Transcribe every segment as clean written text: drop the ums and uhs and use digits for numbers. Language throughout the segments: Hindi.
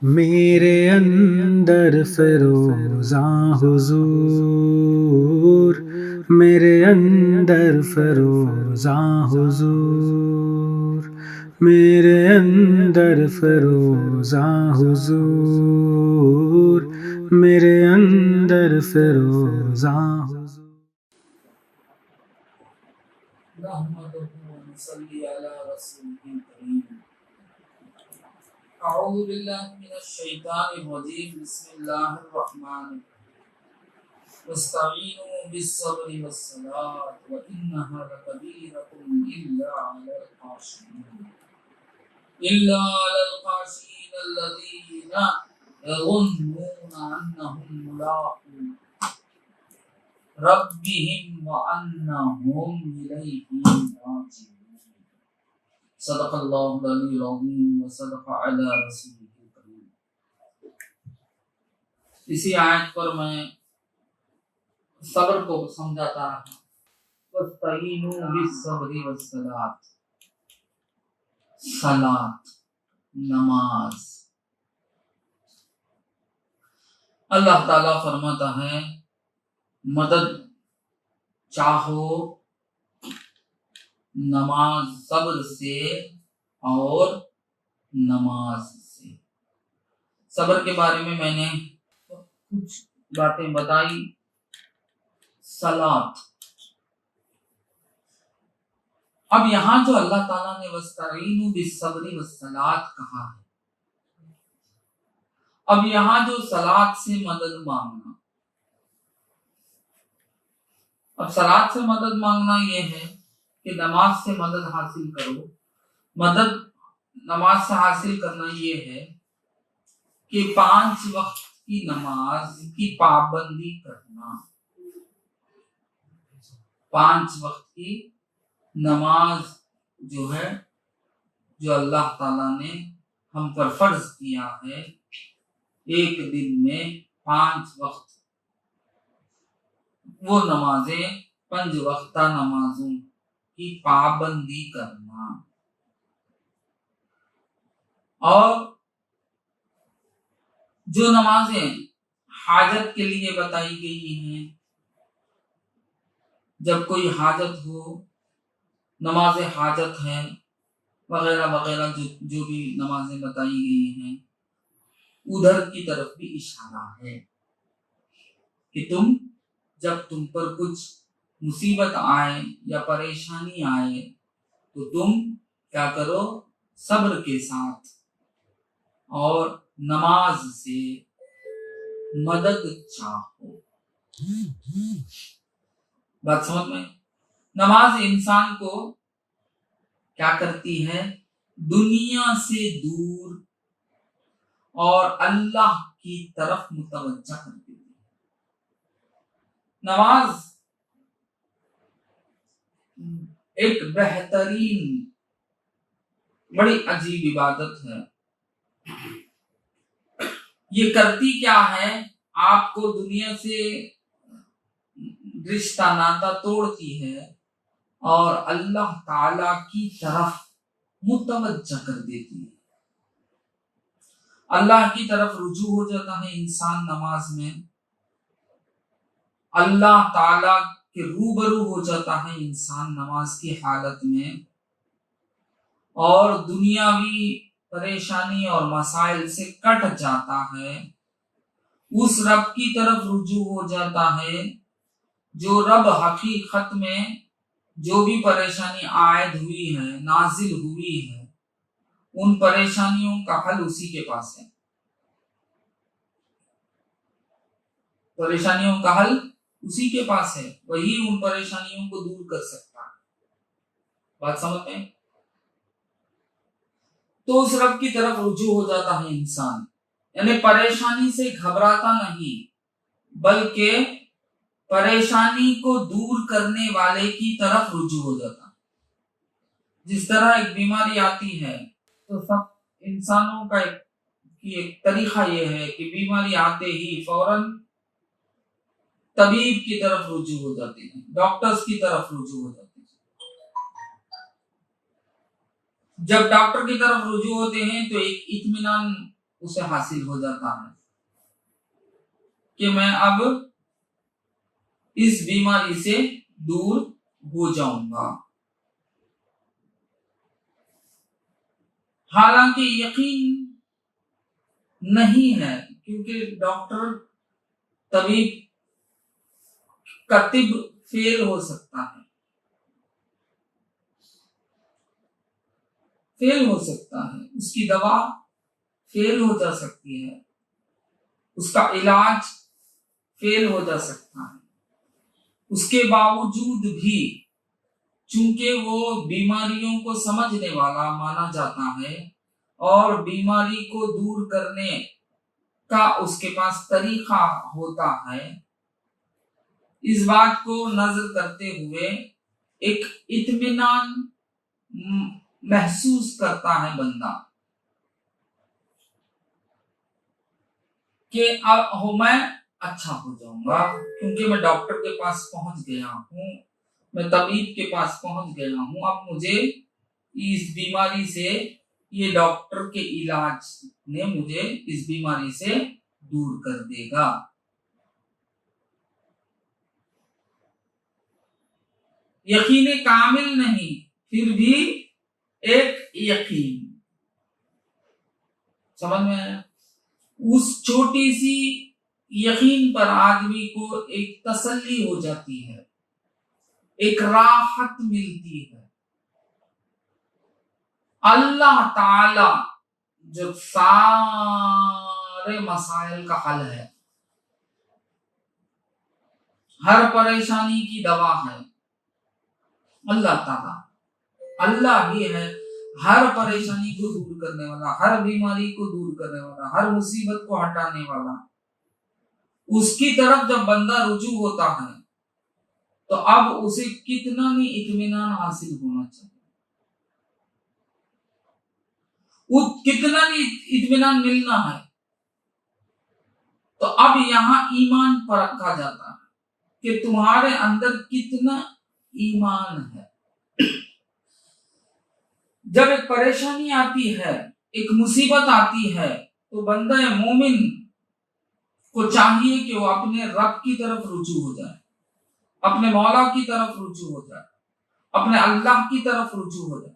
मेरे अंदर फ़िरोज़ा हुज़ूर, मेरे अंदर फ़िरोज़ा हुज़ूर, मेरे अंदर फ़िरोज़ा हुज़ूर, मेरे अंदर फ़िरोज़ा हुज़ूर। नहमदुहु व नसल्ली अला रसूलिल करीम। अऊज़ु बिल्लाहि मिनश शैतानिर रजीम। बिस्मिल्लाहिर रहमानिर रहीम। वस्तईनु बिस्सब्रि वस्सलात व इन्नहा लकबीरतुन इल्ला अलल खाशिईन अल्लज़ीना यज़ुन्नूना अन्नहुम मुलाक़ू रब्बिहिम व अन्नहुम इलैहि राजिऊन। सदक़ल्लाहुल अलीयुल अज़ीम व सदक़ अला रसूलिहिल करीम। इसी आयत पर मैं सब्र को समझाता रहा। वस्तईनु बिस्सब्रि वस्सलात, सलात, नमाज। अल्लाह ताला फरमाता है मदद चाहो नमाज, सब्र से और नमाज से। सब्र के बारे में मैंने कुछ बातें बताई। सलात, अब यहाँ जो अल्लाह ताला ने वस्तईनु बिस्सब्रि वस्सलात कहा है, अब यहाँ जो सलात से मदद मांगना, अब सलात से मदद मांगना ये है कि नमाज से मदद हासिल करो। मदद नमाज से हासिल करना ये है कि 5 वक्त की नमाज की पाबंदी करना। 5 वक्त की नमाज जो है, जो अल्लाह ताला ने हम पर फर्ज किया है, एक दिन में 5 वक्त वो नमाजें, 5 वक्ता नमाजों की पाबंदी करना। और जो नमाजें हाजत के लिए बताई गई हैं, जब कोई हाजत हो, नमाज हाजत है वगैरह वगैरह, जो भी नमाजें बताई गई हैं, उधर की तरफ भी इशारा है कि जब तुम पर कुछ मुसीबत आए या परेशानी आए तो तुम क्या करो, सब्र के साथ और नमाज से मदद चाहो। बात समझ में? नमाज इंसान को क्या करती है, दुनिया से दूर और अल्लाह की तरफ मुतवज्जा करती है। नमाज एक बेहतरीन, बड़ी अजीब इबादत है। ये करती क्या है, आपको दुनिया से रिश्ता नाता तोड़ती है और अल्लाह ताला की तरफ मुतवज्जा कर देती है। अल्लाह की तरफ रुजू हो जाता है इंसान नमाज में, अल्लाह ताला के रूबरू हो जाता है इंसान नमाज की हालत में, और दुनियावी परेशानी और मसाइल से कट जाता है। उस रब की तरफ रुजू हो जाता है जो रब हकीकत में जो भी परेशानी आयद हुई है, नाजिल हुई है, उन परेशानियों का हल उसी के पास है। परेशानियों का हल उसी के पास है, वही उन परेशानियों को दूर कर सकता है। बात समझ में? तो उस रब की तरफ रुजू हो जाता है इंसान, यानी परेशानी से घबराता नहीं, बल्कि परेशानी को दूर करने वाले की तरफ रुजू हो जाता है। जिस तरह एक बीमारी आती है तो सब इंसानों का एक तरीका ये है कि बीमारी आते ही फौरन तबीब की तरफ रुजू हो जाते हैं, डॉक्टर्स की तरफ रुजू हो जाते हैं। जब डॉक्टर की तरफ रुजू होते हैं तो एक इत्मीनान उसे हासिल हो जाता है कि मैं अब इस बीमारी से दूर हो जाऊंगा। हालांकि यकीन नहीं है, क्योंकि डॉक्टर तबीब का तिब फेल हो सकता है, फेल हो सकता है, उसकी दवा फेल हो जा सकती है, उसका इलाज फेल हो जा सकता है। उसके बावजूद भी चूंकि वो बीमारियों को समझने वाला माना जाता है और बीमारी को दूर करने का उसके पास तरीका होता है, इस बात को नजर करते हुए एक इत्मीनान महसूस करता है बंदा कि अब मैं अच्छा हो जाऊंगा, क्योंकि मैं डॉक्टर के पास पहुंच गया हूं, मैं तबीब के पास पहुंच गया हूं, अब मुझे इस बीमारी से, ये डॉक्टर के इलाज ने मुझे इस बीमारी से दूर कर देगा। यकीन कामिल नहीं, फिर भी एक यकीन, समझ में आया? उस छोटी सी यकीन पर आदमी को एक तसल्ली हो जाती है, एक राहत मिलती है। अल्लाह ताला जो सारे मसाइल का हल है, हर परेशानी की दवा है, अल्लाह ताला, अल्लाह ही है हर परेशानी को दूर करने वाला, हर बीमारी को दूर करने वाला, हर मुसीबत को हटाने वाला। उसकी तरफ जब बंदा रुजू होता है तो अब उसे कितना भी इत्मीनान हासिल होना चाहिए, कितना भी इत्मीनान मिलना है। तो अब यहां ईमान परखा जाता है कि तुम्हारे अंदर कितना ईमान है। जब एक परेशानी आती है, एक मुसीबत आती है, तो बंदा मोमिन को चाहिए कि वो अपने रब की तरफ रुजू हो जाए, अपने मौला की तरफ रुजू हो जाए, अपने अल्लाह की तरफ रुजू हो जाए।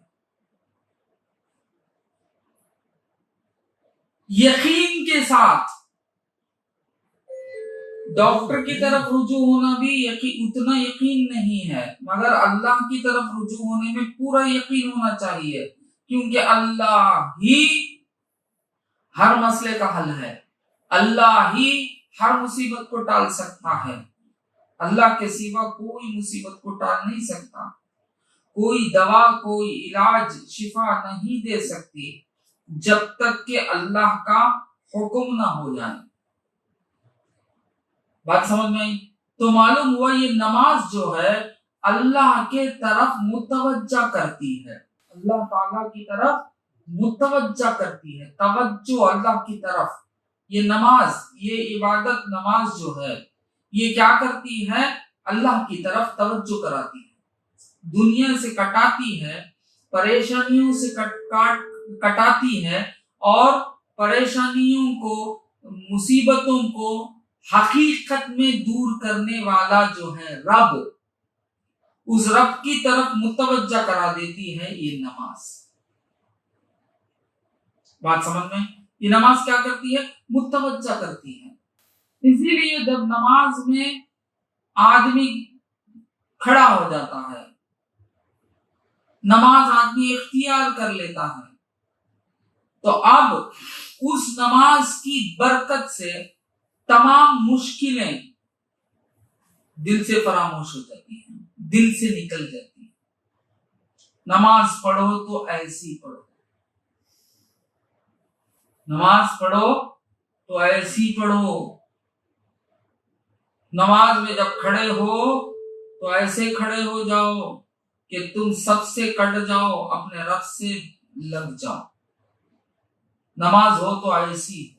यकीन के साथ डॉक्टर की तरफ रुजू होना भी उतना यकीन नहीं है, मगर अल्लाह की तरफ रुजू होने में पूरा यकीन होना चाहिए, क्योंकि अल्लाह ही हर मसले का हल है, अल्लाह ही हर मुसीबत को टाल सकता है। अल्लाह के सिवा कोई मुसीबत को टाल नहीं सकता, कोई दवा, कोई इलाज, शिफा नहीं दे सकती जब तक कि अल्लाह का हुक्म ना हो जाए। बात समझ में आई? तो मालूम हुआ ये नमाज जो है अल्लाह के तरफ मुतवज्जा करती है, अल्लाह ताला की तरफ मुतवज्जा करती है, तवज्जो अल्लाह की तरफ। ये नमाज, ये इबादत नमाज जो है, ये क्या करती है? अल्लाह की तरफ तवज्जो कराती है, दुनिया से कटाती है, परेशानियों से कटाती है, और परेशानियों को, मुसीबतों को हकीकत में दूर करने वाला जो है रब, उस रब की तरफ मुतवज्जा करा देती है ये नमाज। बात समझ में? ये नमाज क्या करती है? मुतवज्जा करती है। इसीलिए जब नमाज में आदमी खड़ा हो जाता है, नमाज आदमी इख्तियार कर लेता है, तो अब उस नमाज की बरकत से तमाम मुश्किलें दिल से फरामोश हो जाती हैं, दिल से निकल जाती हैं। नमाज पढ़ो तो ऐसी पढ़ो, नमाज पढ़ो तो ऐसी पढ़ो, नमाज में जब खड़े हो तो ऐसे खड़े हो जाओ कि तुम सबसे कट जाओ, अपने रब से लग जाओ। नमाज हो तो ऐसी,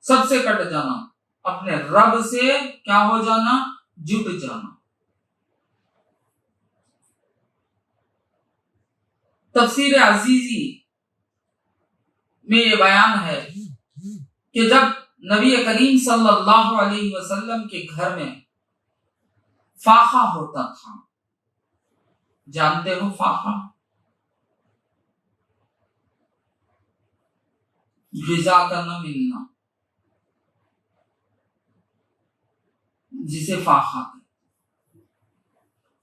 सबसे कट जाना, अपने रब से क्या हो जाना? जुट जाना। तफसीर अजीजी में ये बयान है कि जब नबी करीम सल्लल्लाहु अलैहि वसल्लम के घर में फाखा होता था, जानते हो फाखा, गिजा का न मिलना, जिसे फाखा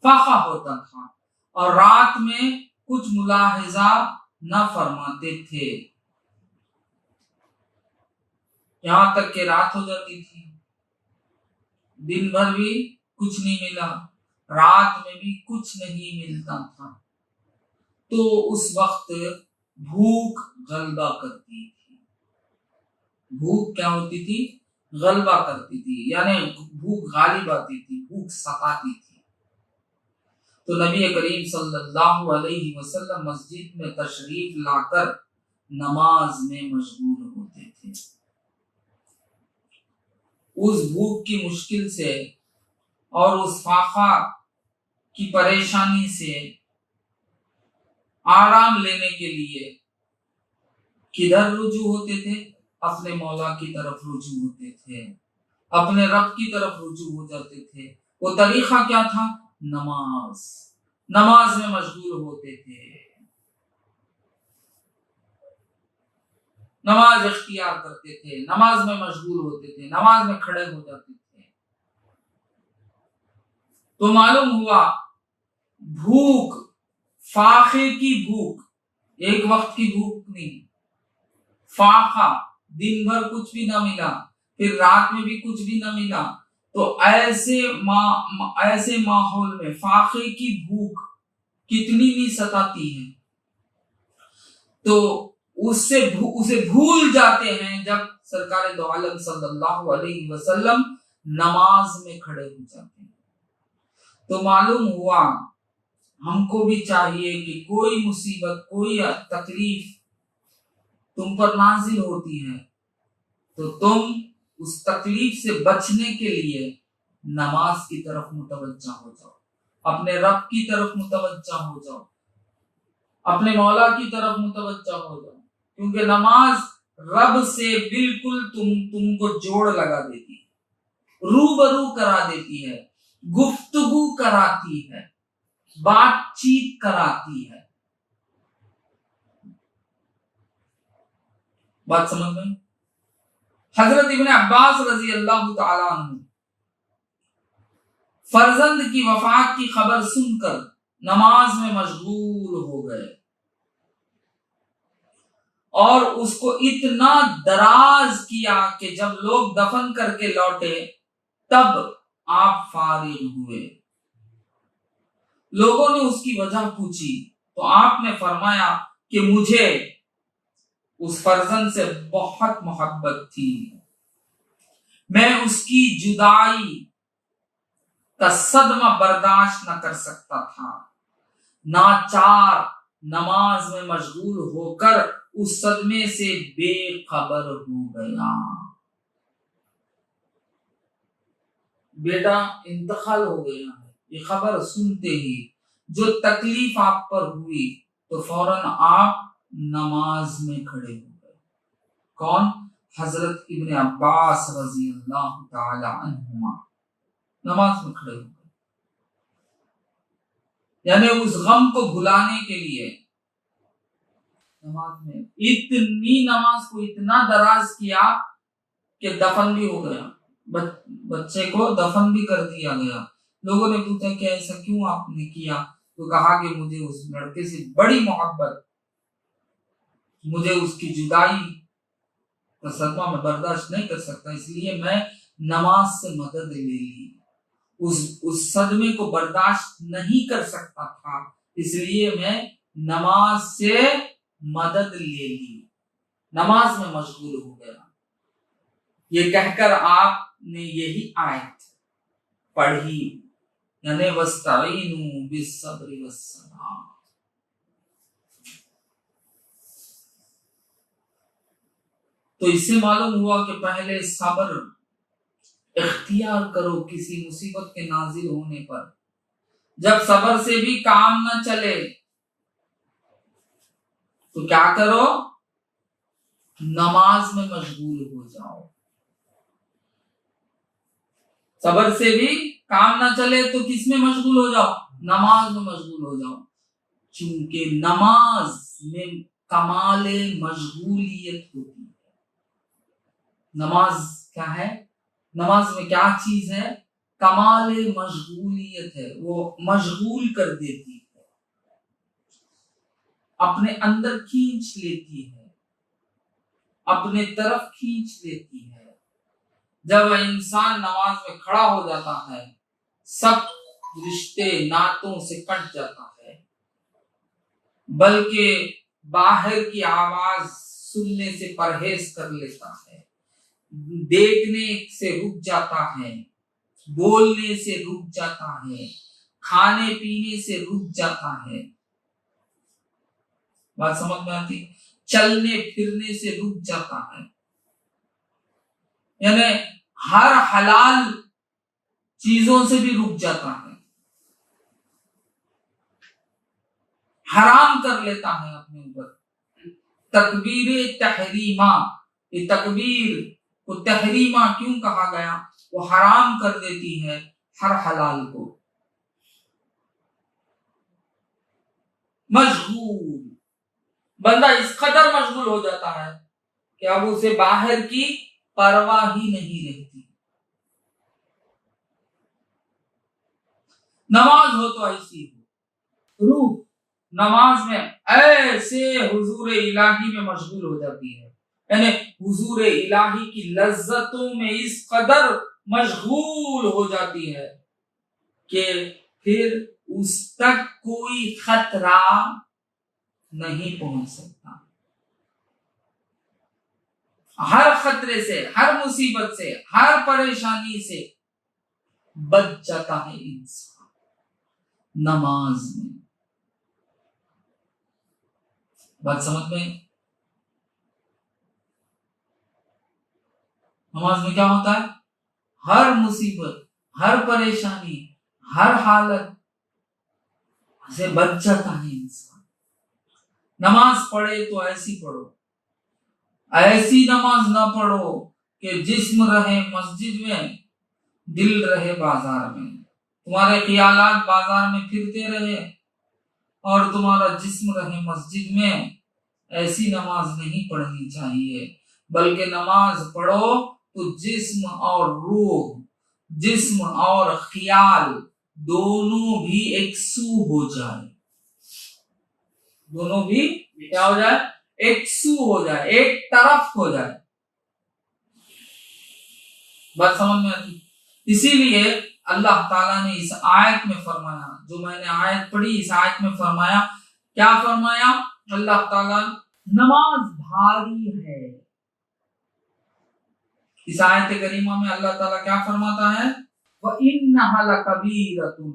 होता था, और रात में कुछ मुलाहिजा न फरमाते थे, यहां तक कि रात हो जाती थी, दिन भर भी कुछ नहीं मिला, रात में भी कुछ नहीं मिलता था, तो उस वक्त भूख गलबा करती थी। भूख क्या होती थी? गलबा करती थी, यानी भूख गालिब आती थी, भूख सताती थी। तो नबी करीम सल्लल्लाहु अलैहि वसल्लम मस्जिद में तशरीफ लाकर नमाज में मशगूल होते थे। उस भूख की मुश्किल से और उस फाखा की परेशानी से आराम लेने के लिए किधर रुजू होते थे? अपने मौला की तरफ रुजू होते थे, अपने रब की तरफ रुजू हो जाते थे। वो तरीका क्या था? नमाज में मशगूल होते थे, नमाज इख्तियार करते थे, नमाज में मशगूल होते थे, नमाज में खड़े हो जाते थे। तो मालूम हुआ भूख, फाखे की भूख, एक वक्त की भूख नहीं, फाखा, दिन भर कुछ भी ना मिला, फिर रात में भी कुछ भी ना मिला, तो ऐसे माहौल में फाखे की भूख कितनी भी सताती है, तो उसे भूल जाते हैं जब सरकार दो आलम सल्लल्लाहु अलैहि वसल्लम नमाज में खड़े हो जाते हैं। तो मालूम हुआ हमको भी चाहिए कि कोई मुसीबत, कोई तकलीफ तुम पर नाजिल होती है तो तुम उस तकलीफ से बचने के लिए नमाज की तरफ मुतवज्जा हो जाओ, अपने रब की तरफ मुतवज्जा हो जाओ, अपने मौला की तरफ मुतवज्जा हो जाओ, क्योंकि नमाज रब से बिल्कुल तुमको जोड़ लगा देती है, रूबरू करा देती है, गुफ्तगू कराती है, बातचीत कराती है। बात समझ में? हजरत इब्ने अब्बास रजी अल्लाह तआला अन्हु फर्जंद की वफात की खबर सुनकर नमाज में मशगूल हो गए और उसको इतना दराज किया कि जब लोग दफन करके लौटे तब आप फारिग हुए। लोगों ने उसकी वजह पूछी तो आपने फरमाया कि मुझे उस फर्जंद से बहुत मोहब्बत थी, मैं उसकी जुदाई का सदमा बर्दाश्त न कर सकता था, नाचार नमाज में मशगूल होकर उस सदमे से बेखबर हो गया। बेटा इंतकाल हो गया है, ये खबर सुनते ही जो तकलीफ आप पर हुई तो फौरन आप नमाज में खड़े हो गए। कौन? हजरत इब्ने अब्बास रजी अल्लाह ताला अन्हुमा नमाज में खड़े हो गए, यानी उस गम को भुलाने के लिए नमाज में इतनी नमाज को इतना दराज किया कि दफन भी हो गया, बच्चे को दफन भी कर दिया गया। लोगों ने पूछा कि ऐसा क्यों आपने किया? तो कहा कि मुझे उस लड़के से बड़ी मोहब्बत, मुझे उसकी जुदाई का सदमा मैं बर्दाश्त नहीं कर सकता, इसलिए मैं नमाज से मदद ले ली। उस सदमे को बर्दाश्त नहीं कर सकता था, इसलिए मैं नमाज से मदद ले ली, नमाज में मशगूल हो गया। ये कहकर आपने यही आयत पढ़ी, यानी वस्तईनु बिस्सब्रि वस्सलाह। तो इससे मालूम हुआ कि पहले सब्र इख्तियार करो किसी मुसीबत के नाजिल होने पर। जब सब्र से भी काम न चले तो क्या करो? नमाज में मशगूल हो जाओ। सबर से भी काम ना चले तो किस में मशगूल हो जाओ? नमाज में मशगूल हो जाओ, क्योंकि नमाज में कमाले मशगूलियत होती है। नमाज क्या है? नमाज में क्या चीज है? कमाले मशगूलियत है, वो मशगूल कर देती है, अपने अंदर खींच लेती है, अपने तरफ खींच लेती है। जब इंसान नमाज में खड़ा हो जाता है, सब रिश्ते नातों से कट जाता है, बल्कि बाहर की आवाज सुनने से परहेज कर लेता है, देखने से रुक जाता है, बोलने से रुक जाता है, खाने पीने से रुक जाता है। बात समझ में आती? चलने फिरने से रुक जाता है, यानी हर हलाल चीजों से भी रुक जाता है, हराम कर लेता है अपने ऊपर। तकबीर तहरीमा, ये तकबीर को तहरीमा क्यों कहा गया? वो हराम कर देती है हर हलाल को। मशगूल, बंदा इस कदर मशगूल हो जाता है कि अब उसे बाहर की परवाह ही नहीं रहती। नमाज हो तो ऐसी हो, रूह नमाज में ऐसे हुजूर इलाही में मशगूल हो जाती है, यानी हुजूर इलाही की लज्जतों में इस कदर मशगूल हो जाती है कि फिर उस तक कोई खतरा नहीं पहुंच सकता। हर खतरे से, हर मुसीबत से, हर परेशानी से बच जाता है इंसान नमाज में। बात समझ में? नमाज में क्या होता है? हर मुसीबत, हर परेशानी, हर हालत से बच जाता है इंसान। नमाज पढ़े तो ऐसी पढ़ो, ऐसी नमाज ना पढ़ो कि जिस्म रहे मस्जिद में, दिल रहे बाजार में। तुम्हारे ख्यालात बाजार में फिरते रहे और तुम्हारा जिस्म रहे मस्जिद में। ऐसी नमाज नहीं पढ़नी चाहिए, बल्कि नमाज पढ़ो तो जिस्म और रूह, जिस्म और ख्याल दोनों भी एकसू हो जाए, दोनों भी क्या हो जाए? एकसू हो जाए, एक तरफ हो जाए। बात समझ में आती? इसीलिए अल्लाह ताला ने इस आयत में फरमाया, जो मैंने आयत पढ़ी, इस आयत में फरमाया, क्या फरमाया अल्लाह ताला? नमाज भारी है। इस आयत करीमा में अल्लाह ताला क्या फरमाता है? व इन्नहा लकबीरतुन।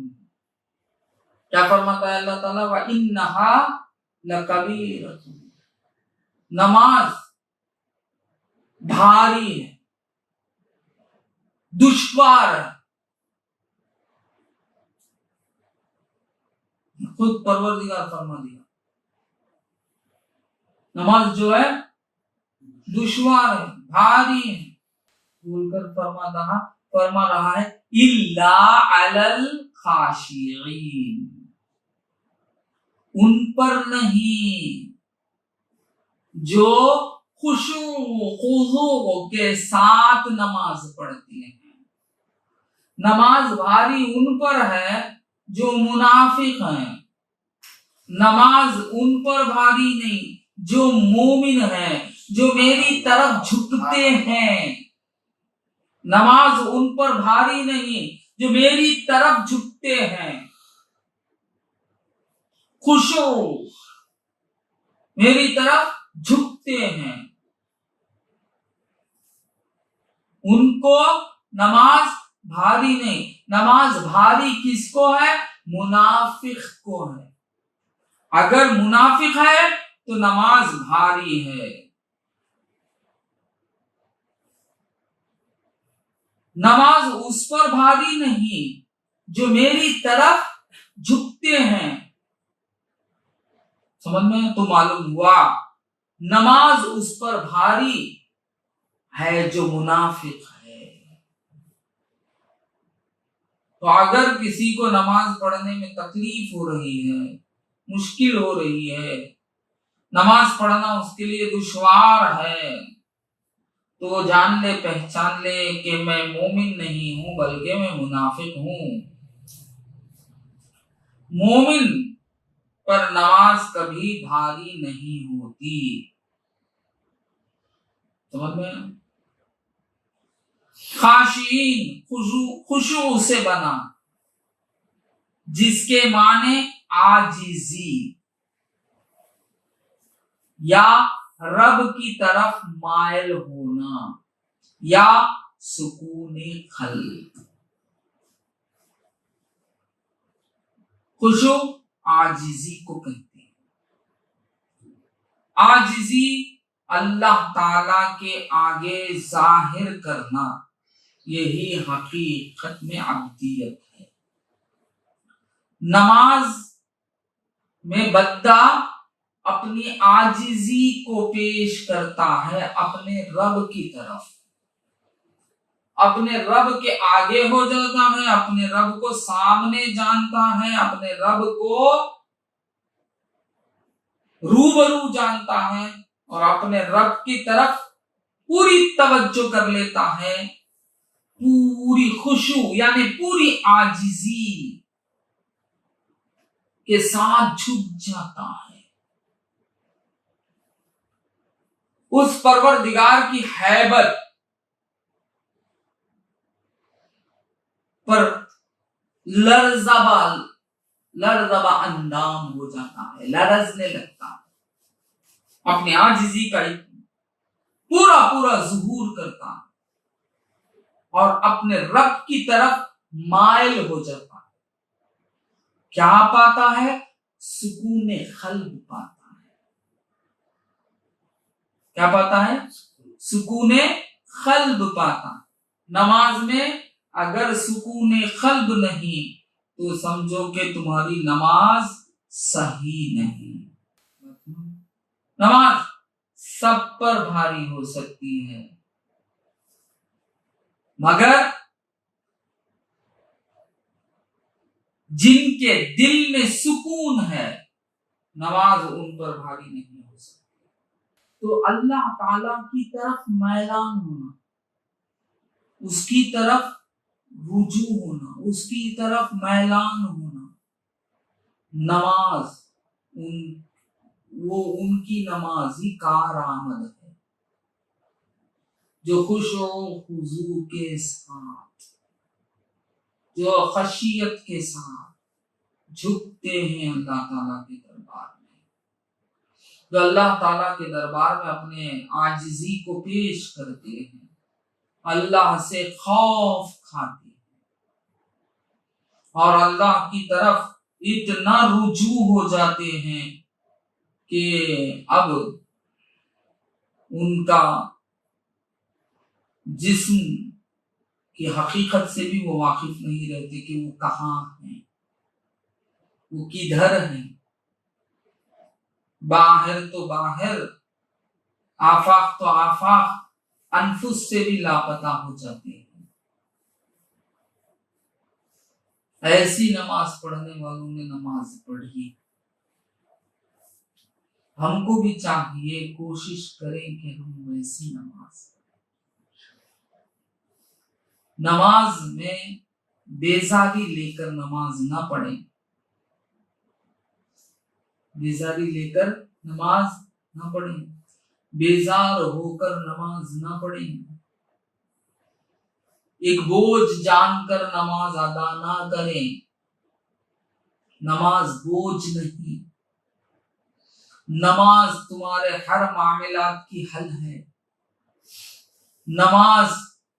क्या फरमाता है अल्लाह ताला? व इन्नहा लकबीरतुन। नमाज भारी है, दुश्वार है। खुद परवरदिगार फरमा दिया, नमाज जो है दुश्वार है, भारी है। बोलकर फरमा रहा है इल्ला अलल खाशिईन, उन पर नहीं जो खुशू के साथ नमाज पढ़ती हैं। नमाज भारी उन पर है जो मुनाफिक हैं, नमाज उन पर भारी नहीं जो मोमिन हैं, जो मेरी तरफ झुकते हैं। नमाज उन पर भारी नहीं जो मेरी तरफ झुकते हैं, खुशू मेरी तरफ झुकते हैं, उनको नमाज भारी नहीं। नमाज भारी किसको है? मुनाफिक को है। अगर मुनाफिक है तो नमाज भारी है। नमाज उस पर भारी नहीं जो मेरी तरफ झुकते हैं। समझ में? तो मालूम हुआ नमाज उस पर भारी है जो मुनाफिक है। तो अगर किसी को नमाज पढ़ने में तकलीफ हो रही है, मुश्किल हो रही है, नमाज पढ़ना उसके लिए दुश्वार है, तो जान ले, पहचान ले कि मैं मोमिन नहीं हूं बल्कि मैं मुनाफिक हूं। मोमिन पर नमाज कभी भारी नहीं होती। समझ में? खाशीन, खुशू से बना, जिसके माने आजिजी या रब की तरफ मायल होना या सुकूने खल्क। खुशू आजिजी को कहते हैं। आजिजी अल्लाह ताला के आगे जाहिर करना, यही हकीकत में अब्दियत है। नमाज में बंदा अपनी आजिजी को पेश करता है अपने रब की तरफ, अपने रब के आगे हो जाता है, अपने रब को सामने जानता है, अपने रब को रूबरू जानता है और अपने रब की तरफ पूरी तवज्जो कर लेता है, पूरी खुशू यानी पूरी आजिजी के साथ झुक जाता है। उस परवरदिगार की हैबत पर लरज़बा अंदाम हो जाता है, लरजने लगता है, अपने आजिजी का पूरा पूरा ज़ुहूर करता है और अपने रब की तरफ माइल हो जाता है। क्या पाता है? सुकून क़ल्ब पाता है। क्या पाता है? सुकून क़ल्ब पाता। नमाज में अगर सुकून क़ल्ब नहीं तो समझो कि तुम्हारी नमाज सही नहीं। नमाज सब पर भारी हो सकती है, मगर जिनके दिल में सुकून है, नमाज उन पर भारी नहीं हो सकती। तो अल्लाह ताला की तरफ मैलान होना, उसकी तरफ रुजू होना, उसकी तरफ मैलान होना, नमाज उनकी नमाज ही कारआमद है, जो खुशो हुजू के साथ, जो खशियत के साथ झुकते हैं अल्लाह ताला के दरबार में, जो अल्लाह ताला के दरबार में अपने आजिजी को पेश करते हैं, अल्लाह से खौफ खाते हैं और अल्लाह की तरफ इतना रुजू हो जाते हैं कि अब उनका जिस्म की हकीकत से भी वो वाकिफ नहीं रहते कि वो कहाँ हैं, वो किधर हैं। बाहर तो बाहर, आफाक तो आफाक, अनफुस से भी लापता हो जाते हैं। ऐसी नमाज पढ़ने वालों ने नमाज पढ़ी। हमको भी चाहिए, कोशिश करें कि हम वैसी नमाज, नमाज में बेजारी लेकर नमाज ना पढ़ें, बेजारी लेकर नमाज ना पढ़ें, बेजार होकर नमाज ना पढ़ें, एक बोझ जानकर नमाज अदा ना करें। नमाज बोझ नहीं, नमाज तुम्हारे हर मामलात की हल है। नमाज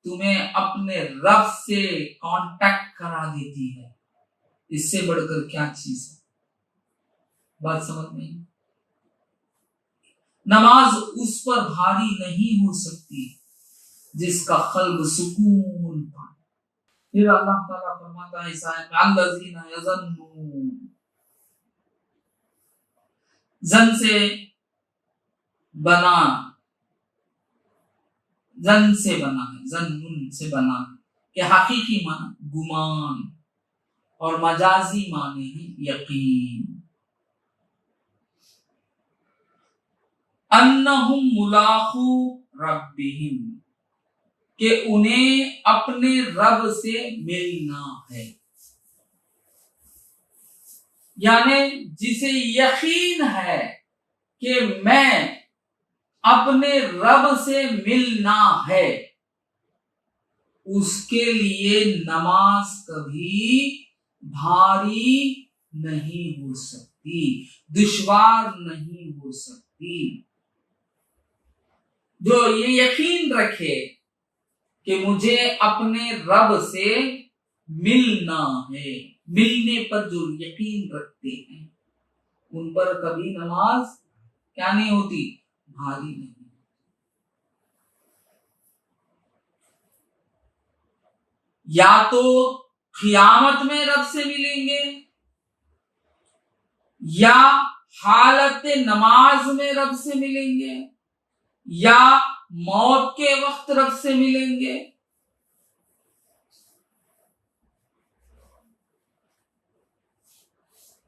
तुम्हें अपने रब से कांटेक्ट करा देती है। इससे बढ़कर क्या चीज है? बात समझ में? नमाज उस पर भारी नहीं हो सकती जिसका कल्ब सुकून पाए। फिर अल्लाह ताला फरमाता है अल्लज़ीना यज़न्नून, जन से बना, जन से बना है, जन्नुन से बना है, कि हकीकी माना गुमान और मजाजी माने हैं यकीन। अन्नहुम मुलाकू रब्बिहिम, कि उन्हें अपने रब से मिलना है। यानी जिसे यकीन है कि मैं अपने रब से मिलना है, उसके लिए नमाज कभी भारी नहीं हो सकती, दुश्वार नहीं हो सकती। जो ये यकीन रखे कि मुझे अपने रब से मिलना है, मिलने पर जो यकीन रखते हैं उन पर कभी नमाज क्या नहीं होती, भारी नहीं। या तो क़ियामत में रब से मिलेंगे, या हालत नमाज में रब से मिलेंगे, या मौत के वक्त रब से मिलेंगे।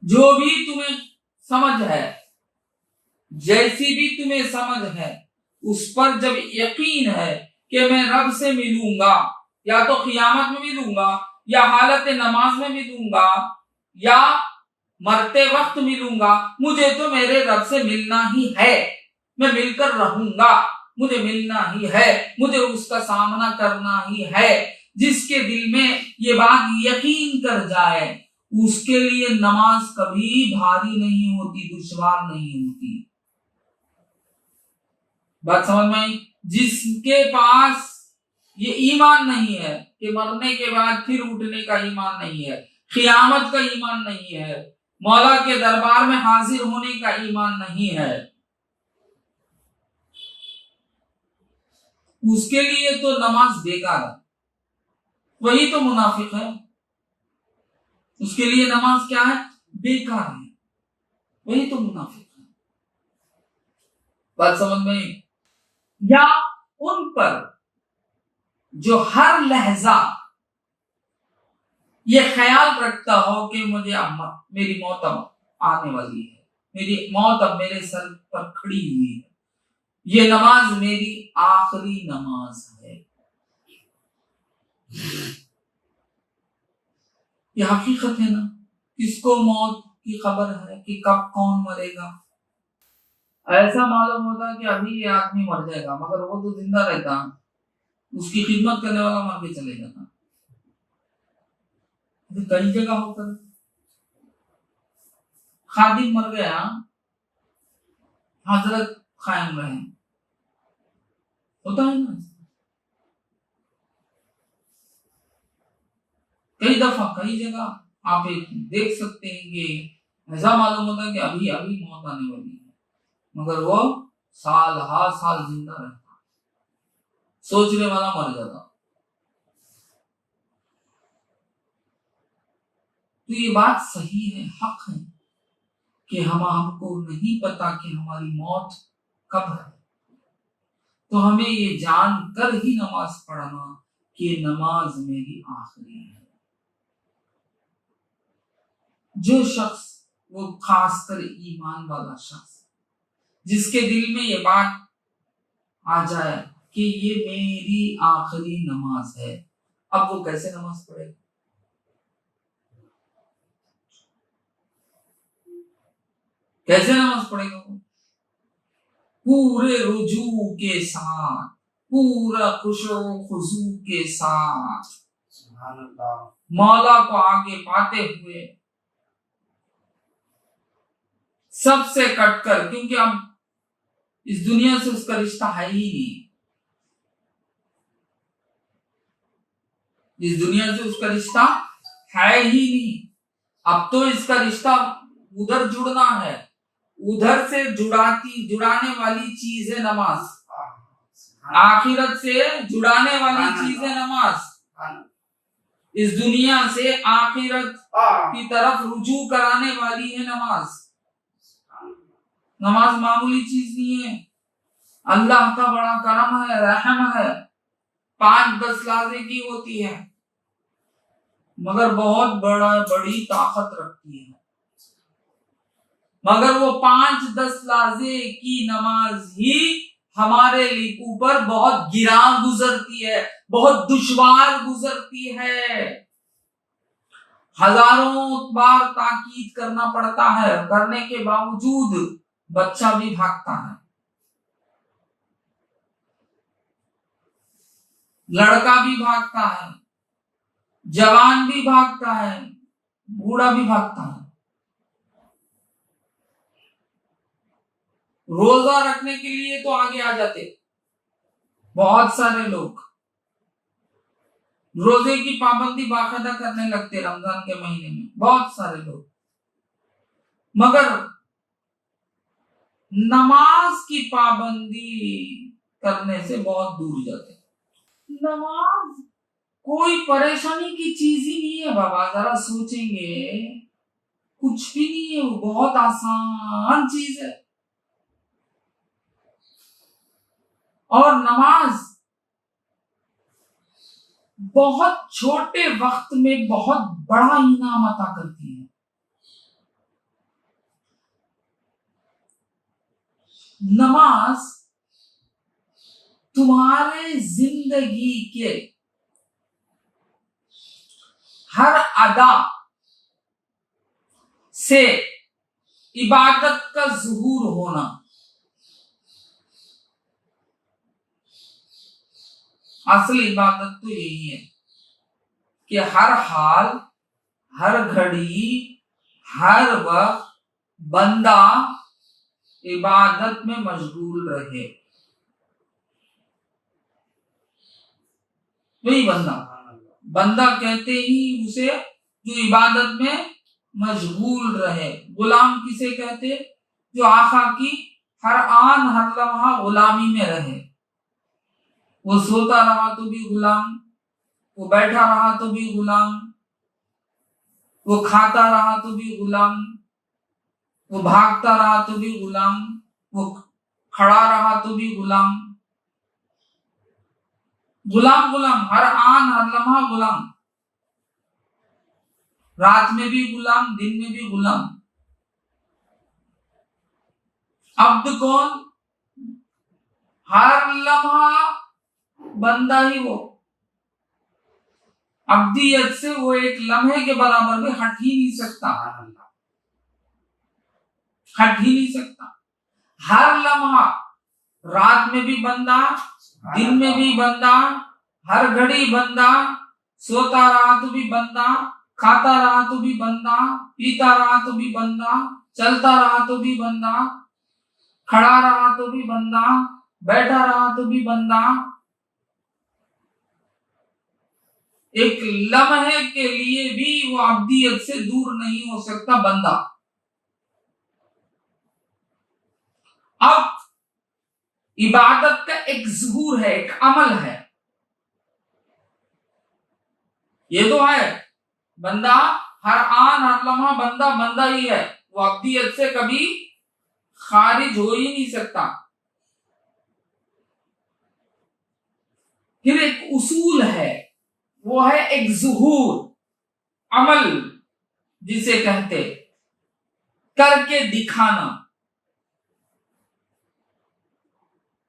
जो भी तुम्हें समझ है, जैसी भी तुम्हें समझ है, उस पर जब यकीन है कि मैं रब से मिलूंगा, या तो क़ियामत में मिलूंगा, या हालत नमाज में मिलूंगा, या मरते वक्त मिलूंगा, मुझे तो मेरे रब से मिलना ही है, मैं मिलकर रहूंगा, मुझे मिलना ही है, मुझे उसका सामना करना ही है। जिसके दिल में ये बात यकीन कर जाए, उसके लिए नमाज कभी भारी नहीं होती, दुश्वार नहीं होती। बात समझ में आई? जिसके पास ये ईमान नहीं है कि मरने के बाद फिर उठने का ईमान नहीं है, क़ियामत का ईमान नहीं है, मौला के दरबार में हाजिर होने का ईमान नहीं है, उसके लिए तो नमाज बेकार है, वही तो मुनाफिक है। उसके लिए नमाज क्या है, बेकार है, वही तो मुनाफिक है। बात समझ में? या उन पर जो हर लहजा ये ख्याल रखता हो कि मुझे अब मेरी मौत अब आने वाली है, मेरी मौत अब मेरे सर पर खड़ी हुई है, ये नमाज मेरी आखिरी नमाज है। ये हकीकत है ना। किसको मौत की खबर है कि कब कौन मरेगा? ऐसा मालूम होता है कि अभी ये आदमी मर जाएगा, मगर वो तो जिंदा रहता, उसकी खिदमत करने वाला मर के चले जाता। कई जगह होता है, खादिम मर गया, हजरत कायम रहे, होता है ना। कई दफा कई जगह आप देख सकते हैं कि ऐसा मालूम होता है कि अभी अभी मौत आने वाली है, मगर वो साल हर साल जिंदा रहता, सोचने वाला मर जाता। तो ये बात सही है, हक है कि हमको नहीं पता कि हमारी मौत कब है, तो हमें ये जानकर ही नमाज पढ़ना कि नमाज मेरी आखिरी है। जो शख्स, वो खासकर ईमान वाला शख्स, जिसके दिल में ये बात आ जाए कि ये मेरी आखिरी नमाज है, अब वो कैसे नमाज पढ़ेगा? कैसे नमाज पढ़ेगा? वो पूरे रुजू के साथ, पूरा खुशो खुजू के साथ, मौला को आगे पाते हुए, सबसे कटकर, क्योंकि अब इस दुनिया से उसका रिश्ता है ही नहीं, इस दुनिया से उसका रिश्ता है ही नहीं। अब तो इसका रिश्ता उधर जुड़ना है, उधर से जुड़ाने वाली चीज है नमाज, आखिरत से जुड़ाने वाली चीज है नमाज, इस दुनिया से आखिरत की तरफ रुजू कराने वाली है नमाज। नमाज मामूली चीज नहीं है। अल्लाह का बड़ा करम है, रहम है। 5-10 लाजे की होती है मगर बहुत बड़ी ताकत रखती है। मगर वो 5-10 लाजे की नमाज ही हमारे ऊपर बहुत गिरा गुजरती है, बहुत दुश्वार गुजरती है। हजारों बार ताकीद करना पड़ता है, करने के बावजूद बच्चा भी भागता है, लड़का भी भागता है, जवान भी भागता है, बूढ़ा भी भागता है। रोजा रखने के लिए तो आगे आ जाते बहुत सारे लोग, रोजे की पाबंदी बाकायदा करने लगते रमजान के महीने में बहुत सारे लोग, मगर नमाज की पाबंदी करने से बहुत दूर जाते। नमाज कोई परेशानी की चीज ही नहीं है बाबा, जरा सोचेंगे कुछ भी नहीं है, वो बहुत आसान चीज है। और नमाज बहुत छोटे वक्त में बहुत बड़ा इनाम अता करती है। नमाज तुम्हारे जिंदगी के हर अदा से इबादत का ज़ुहूर होना, असली इबादत तो यही है कि हर हाल, हर घड़ी, हर वक्त बंदा इबादत में मशगूल रहे। वही बंदा कहते ही उसे जो इबादत में मशगूल रहे। गुलाम किसे कहते? जो आका की हर आन हर लम्हा गुलामी में रहे। वो सोता रहा तो भी गुलाम, वो बैठा रहा तो भी गुलाम, वो खाता रहा तो भी गुलाम, वो भागता रहा तो भी गुलाम, वो खड़ा रहा तो भी गुलाम, गुलाम गुलाम, हर आन हर लम्हा गुलाम, रात में भी गुलाम, दिन में भी गुलाम। अब्द कौन? हर लम्हा बंदा ही वो। अब्दियत से वो एक लम्हे के बराबर भी हट ही नहीं सकता, हट ही नहीं सकता। हर लम्हा, रात में भी बंदा, दिन में भी बंदा, हर घड़ी बंदा, सोता रहा तो भी बंदा, खाता रहा तो भी बंदा, पीता रहा तो भी बंदा, चलता रहा तो भी बंदा, खड़ा रहा तो भी बंदा, बैठा रहा तो भी बंदा। एक लम्हे के लिए भी वो अब्दियत से दूर नहीं हो सकता बंदा। अब इबादत का एक ज़ुहूर है, एक अमल है। ये तो है बंदा, हर आन हर लम्हा बंदा बंदा ही है, वो अब्दियत से कभी खारिज हो ही नहीं सकता। फिर एक उसूल है, वो है एक ज़ुहूर, अमल जिसे कहते, करके दिखाना।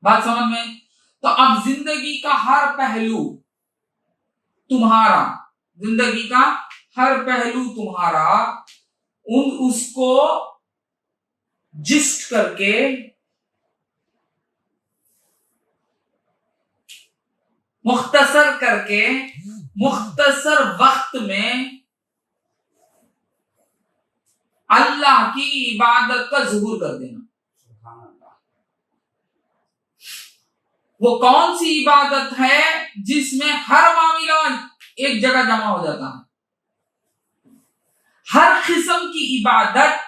बात समझ में? तो अब जिंदगी का हर पहलू तुम्हारा, जिंदगी का हर पहलू तुम्हारा, उसको जिस्ट करके मुख्तसर करके मुख्तसर वक्त में अल्लाह की इबादत का ज़ुहूर कर देना। वो कौन सी इबादत है जिसमें हर मामला एक जगह जमा हो जाता है? हर किस्म की इबादत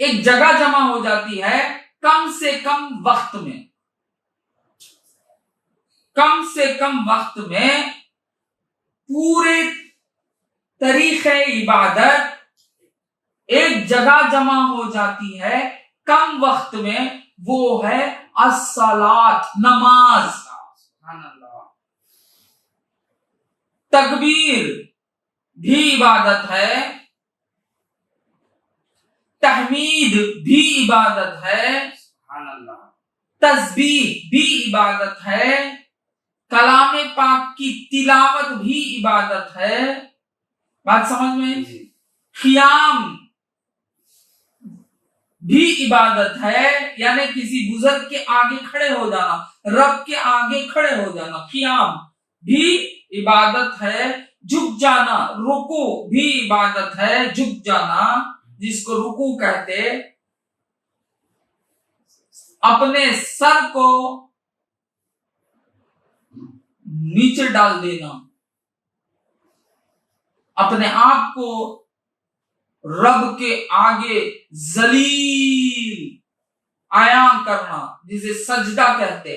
एक जगह जमा हो जाती है, कम से कम वक्त में, कम से कम वक्त में पूरे तरीके इबादत एक जगह जमा हो जाती है, कम वक्त में। वो है अस्सलात नमाज, तकबीर भी इबादत है, तहमीद भी इबादत है, तस्बीह भी इबादत है, कलाम पाक की तिलावत भी इबादत है। बात समझ में? खियाम भी इबादत है, यानी किसी बुजुर्ग के आगे खड़े हो जाना, रब के आगे खड़े हो जाना, खियाम भी इबादत है। झुक जाना, रुकू भी इबादत है, झुक जाना जिसको रुकू कहते, अपने सर को नीचे डाल देना, अपने आप को रब के आगे जलील आया करना, जिसे सजदा कहते,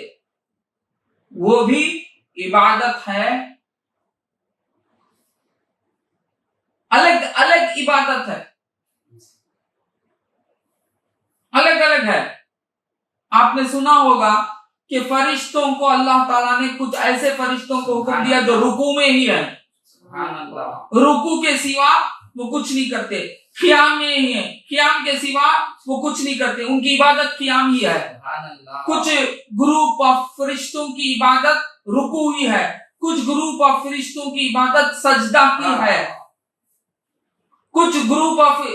वो भी इबादत है। अलग अलग इबादत है, अलग अलग है। आपने सुना होगा कि फरिश्तों को अल्लाह ताला ने कुछ ऐसे फरिश्तों को हुक्म दिया जो रुकू में ही है, रुकू के सिवा वो कुछ नहीं करते, खियाम में ही है, खियाम के सिवा वो कुछ नहीं करते, उनकी इबादत खियाम ही है। कुछ ग्रुप ऑफ फरिश्तों की इबादत रुकू ही है, कुछ ग्रुप ऑफ फरिश्तों की इबादत सजदा की है, कुछ ग्रुप ऑफ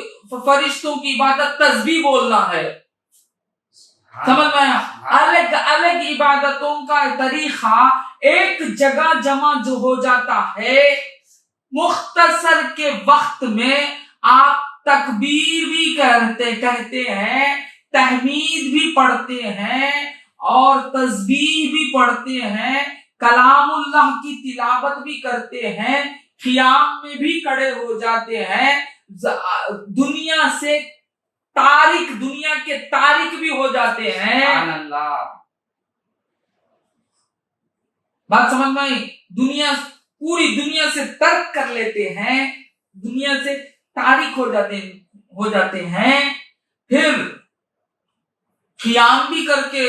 फरिश्तों की इबादत तस्बीह बोलना है। समझ में आया? अलग अलग इबादतों का तरीका एक जगह जमा जो हो जाता है, मुख्तसर के वक्त में आप तकबीर भी कहते हैं, तहमीद भी पढ़ते हैं और तस्बीह भी पढ़ते हैं, कलामुल्लाह की तिलावत भी करते हैं, खियाम में भी खड़े हो जाते हैं, दुनिया से तारिक, दुनिया के तारिक भी हो जाते हैं। बात समझ में आई? दुनिया, पूरी दुनिया से तर्क कर लेते हैं, दुनिया से तारिक हो जाते हैं, फिर खियाम भी करके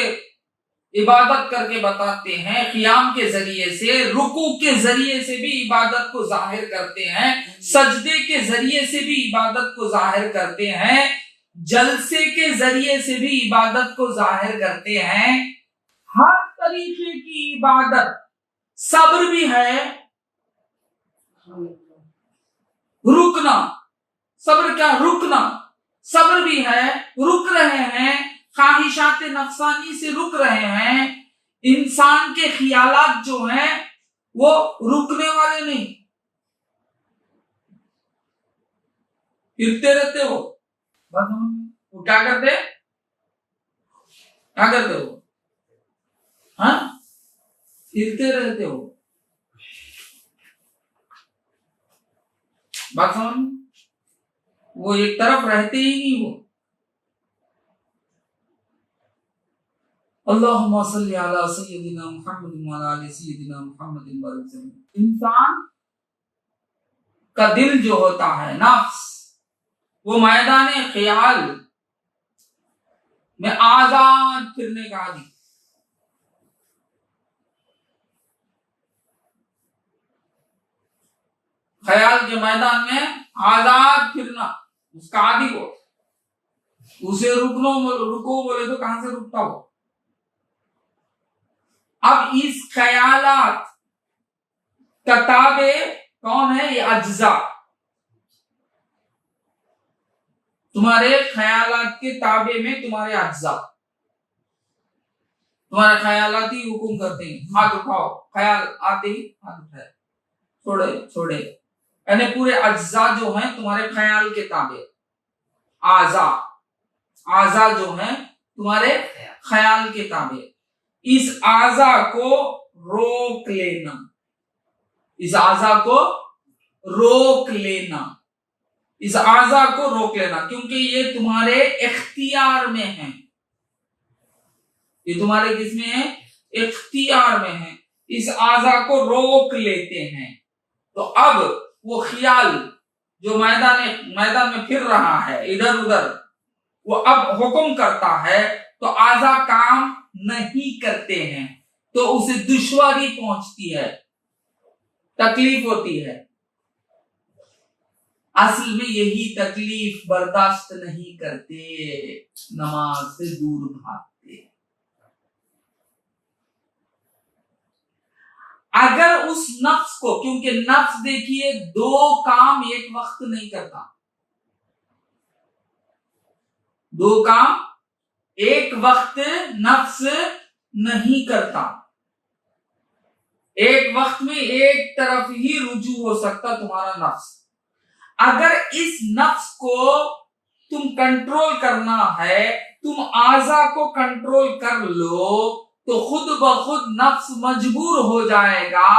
इबादत करके बताते हैं, खियाम के जरिए से, रुकू के जरिए से भी इबादत को जाहिर करते हैं, सजदे के जरिए से भी इबादत को जाहिर करते हैं, जलसे के जरिए से भी इबादत को जाहिर करते हैं। हर तरीके की इबादत, सब्र भी है, रुकना, सब्र क्या, रुकना, सब्र भी है, रुक रहे हैं, ख्वाहिशात नफसानी से रुक रहे हैं। इंसान के ख्यालात जो हैं वो रुकने वाले नहीं, फिरते रहते हो। वो क्या करते हो? हाँ, फिरते रहते हो। बात समझ? वो एक तरफ रहते ही नहीं। वो अल्लाहुम्मा सल्ली अला सय्यदिना मुहम्मदिन व अला आलि सय्यदिना मुहम्मदिन व सल्लम। इंसान का दिल जो होता है, नफ्स, वो मैदाने ख्याल में आजाद फिरने का आदि। ख्याल के मैदान में आजाद फिरना, उसका आदि हो। उसे रुको बोले तो कहां से रुकता हो? अब इस ख्यालात का ताबे कौन है? ये अज्जा। तुम्हारे ख्यालात के ताबे में तुम्हारे अज्जा, तुम्हारे ख्यालात ही हुक्म करते हैं, हाथ उठाओ, ख्याल आते ही हाथ उठाए, छोड़े, यानी पूरे अज्जा जो हैं तुम्हारे ख्याल के ताबे। आजा जो है तुम्हारे ख्याल के ताबे। इस आजा को रोक लेना, इस आजा को रोक लेना, इस आजा को रोक लेना, क्योंकि ये तुम्हारे इख्तियार में है। ये तुम्हारे किसमें है? इख्तियार में है। इस आजा को रोक लेते हैं तो अब वो ख्याल जो मैदान में फिर रहा है इधर उधर, वो अब हुक्म करता है तो आजा काम नहीं करते हैं तो उसे दुश्वारी पहुंचती है, तकलीफ होती है। असल में यही तकलीफ बर्दाश्त नहीं करते, नमाज से दूर भागते। अगर उस नफ्स को, क्योंकि नफ्स देखिए दो काम एक वक्त नहीं करता, दो काम एक वक्त नफ्स नहीं करता, एक वक्त में एक तरफ ही रुजू हो सकता तुम्हारा नफ्स। अगर इस नफ्स को तुम कंट्रोल करना है, तुम आज़ा को कंट्रोल कर लो तो खुद ब खुद नफ्स मजबूर हो जाएगा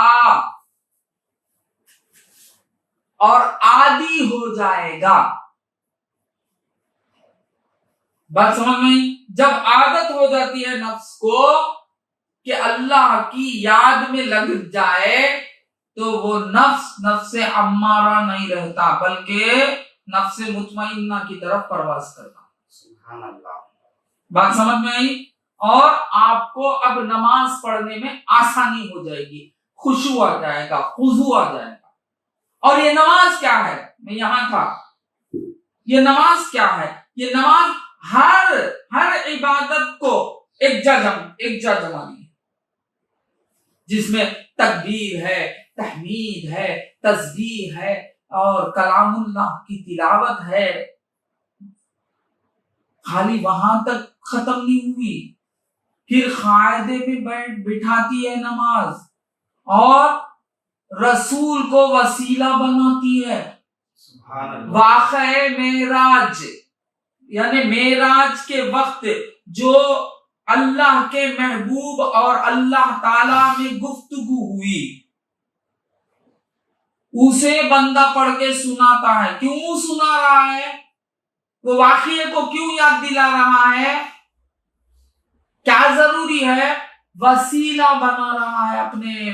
और आदी हो जाएगा। बात समझ में? जब आदत हो जाती है नफ्स को कि अल्लाह की याद में लग जाए तो वो नफ्स से अम्मारा नहीं रहता, बल्कि नफ्स मुतमइन्ना की तरफ परवास करता। सुभान अल्लाह। बात समझ में आई? और आपको अब नमाज पढ़ने में आसानी हो जाएगी, खुशू आ जाएगा, खुजू आ जाएगा। और ये नमाज क्या है? मैं यहां था। ये नमाज क्या है? ये नमाज हर इबादत को एक जमा दी, जिसमें तकबीर है, तहमीद है, तस्बीह है और कलामुल्लाह की तिलावत है। खाली वहां तक खत्म नहीं हुई, फिर कायदे पे बिठाती है नमाज और रसूल को वसीला बनाती है। वाक़े मेराज, यानी मेराज के वक्त जो अल्लाह के महबूब और अल्लाह ताला में गुफ्तगू हुई, उसे बंदा पढ़ के सुनाता है। क्यों सुना रहा है? वो वाक़े को क्यों याद दिला रहा है? क्या जरूरी है? वसीला बना रहा है अपने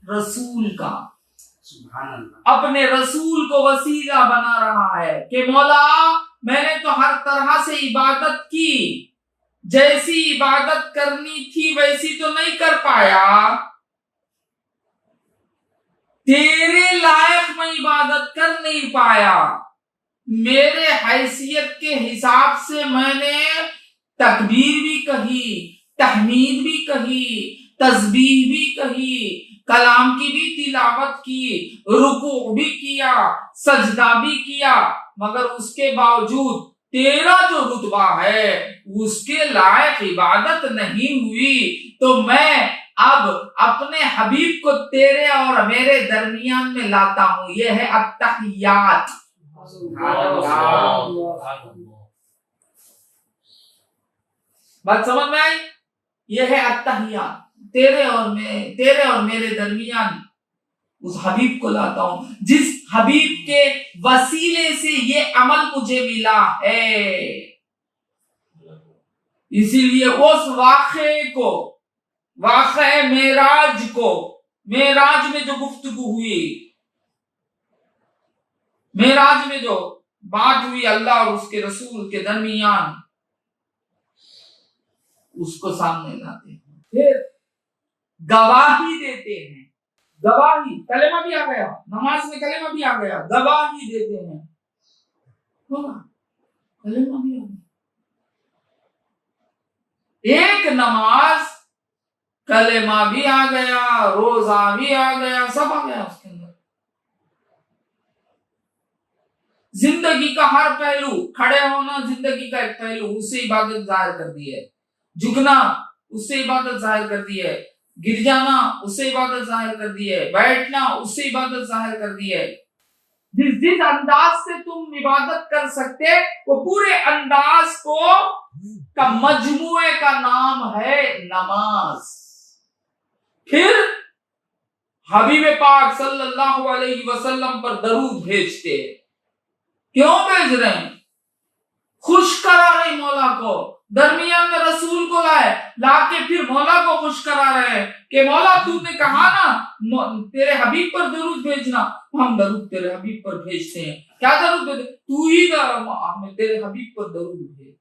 रसूल का, अपने रसूल को वसीला बना रहा है कि मौला मैंने तो हर तरह से इबादत की, जैसी इबादत करनी थी वैसी तो नहीं कर पाया, तेरे लायक मैं इबादत कर नहीं पाया, मेरे हैसियत के हिसाब से मैंने तकबीर भी कही, तहमीद भी कही, तस्बीह भी कही, कलाम की भी तिलावत की, रुकू भी किया, सजदा भी किया, मगर उसके बावजूद तेरा जो रुतबा है उसके लायक इबादत नहीं हुई, तो मैं अब अपने हबीब को तेरे और मेरे दरमियान में लाता हूं। यह है अत्तहियात। बात समझ में आई? यह है अत्तहियात, तेरे और मेरे दरमियान उस हबीब को लाता हूं, जिस हबीब के वसीले से ये अमल मुझे मिला है। इसीलिए उस वाक़े मेराज में जो गुफ्तगू हुई, मेराज में जो बात हुई अल्लाह और उसके रसूल के दरमियान, उसको सामने लाते हैं, फिर गवाही देते हैं। गवाही, कलेमा भी आ गया, नमाज में कलेमा भी आ गया, गवाही देते हैं, कलेमा भी आ गया। एक नमाज, कलेमा भी आ गया, रोजा भी आ गया, सब आ गया उसके अंदर। जिंदगी का हर पहलू, खड़े होना जिंदगी का एक पहलू, उससे इबादत जाहिर कर दी है, झुकना उससे इबादत जाहिर कर दी है, गिर जाना उससे इबादत जाहिर कर दी है, बैठना उससे इबादत जाहिर कर दी है। जिस अंदाज से तुम इबादत कर सकते, वो पूरे अंदाज को का मजमुए का नाम है नमाज। फिर हबीब पाक सल्लल्लाहु अलैहि वसल्लम पर दरूद भेजते। क्यों भेज रहे हैं? खुश करा रहे मौला को, दरमियान में रसूल को लाके फिर मौला को खुश करा रहे हैं कि मौला तुमने कहा ना तेरे हबीब पर दरूद भेजना, हम दरूद तेरे हबीब पर भेजते हैं। क्या दरूद भेजते? तू ही तेरे हबीब पर दरूद भेज।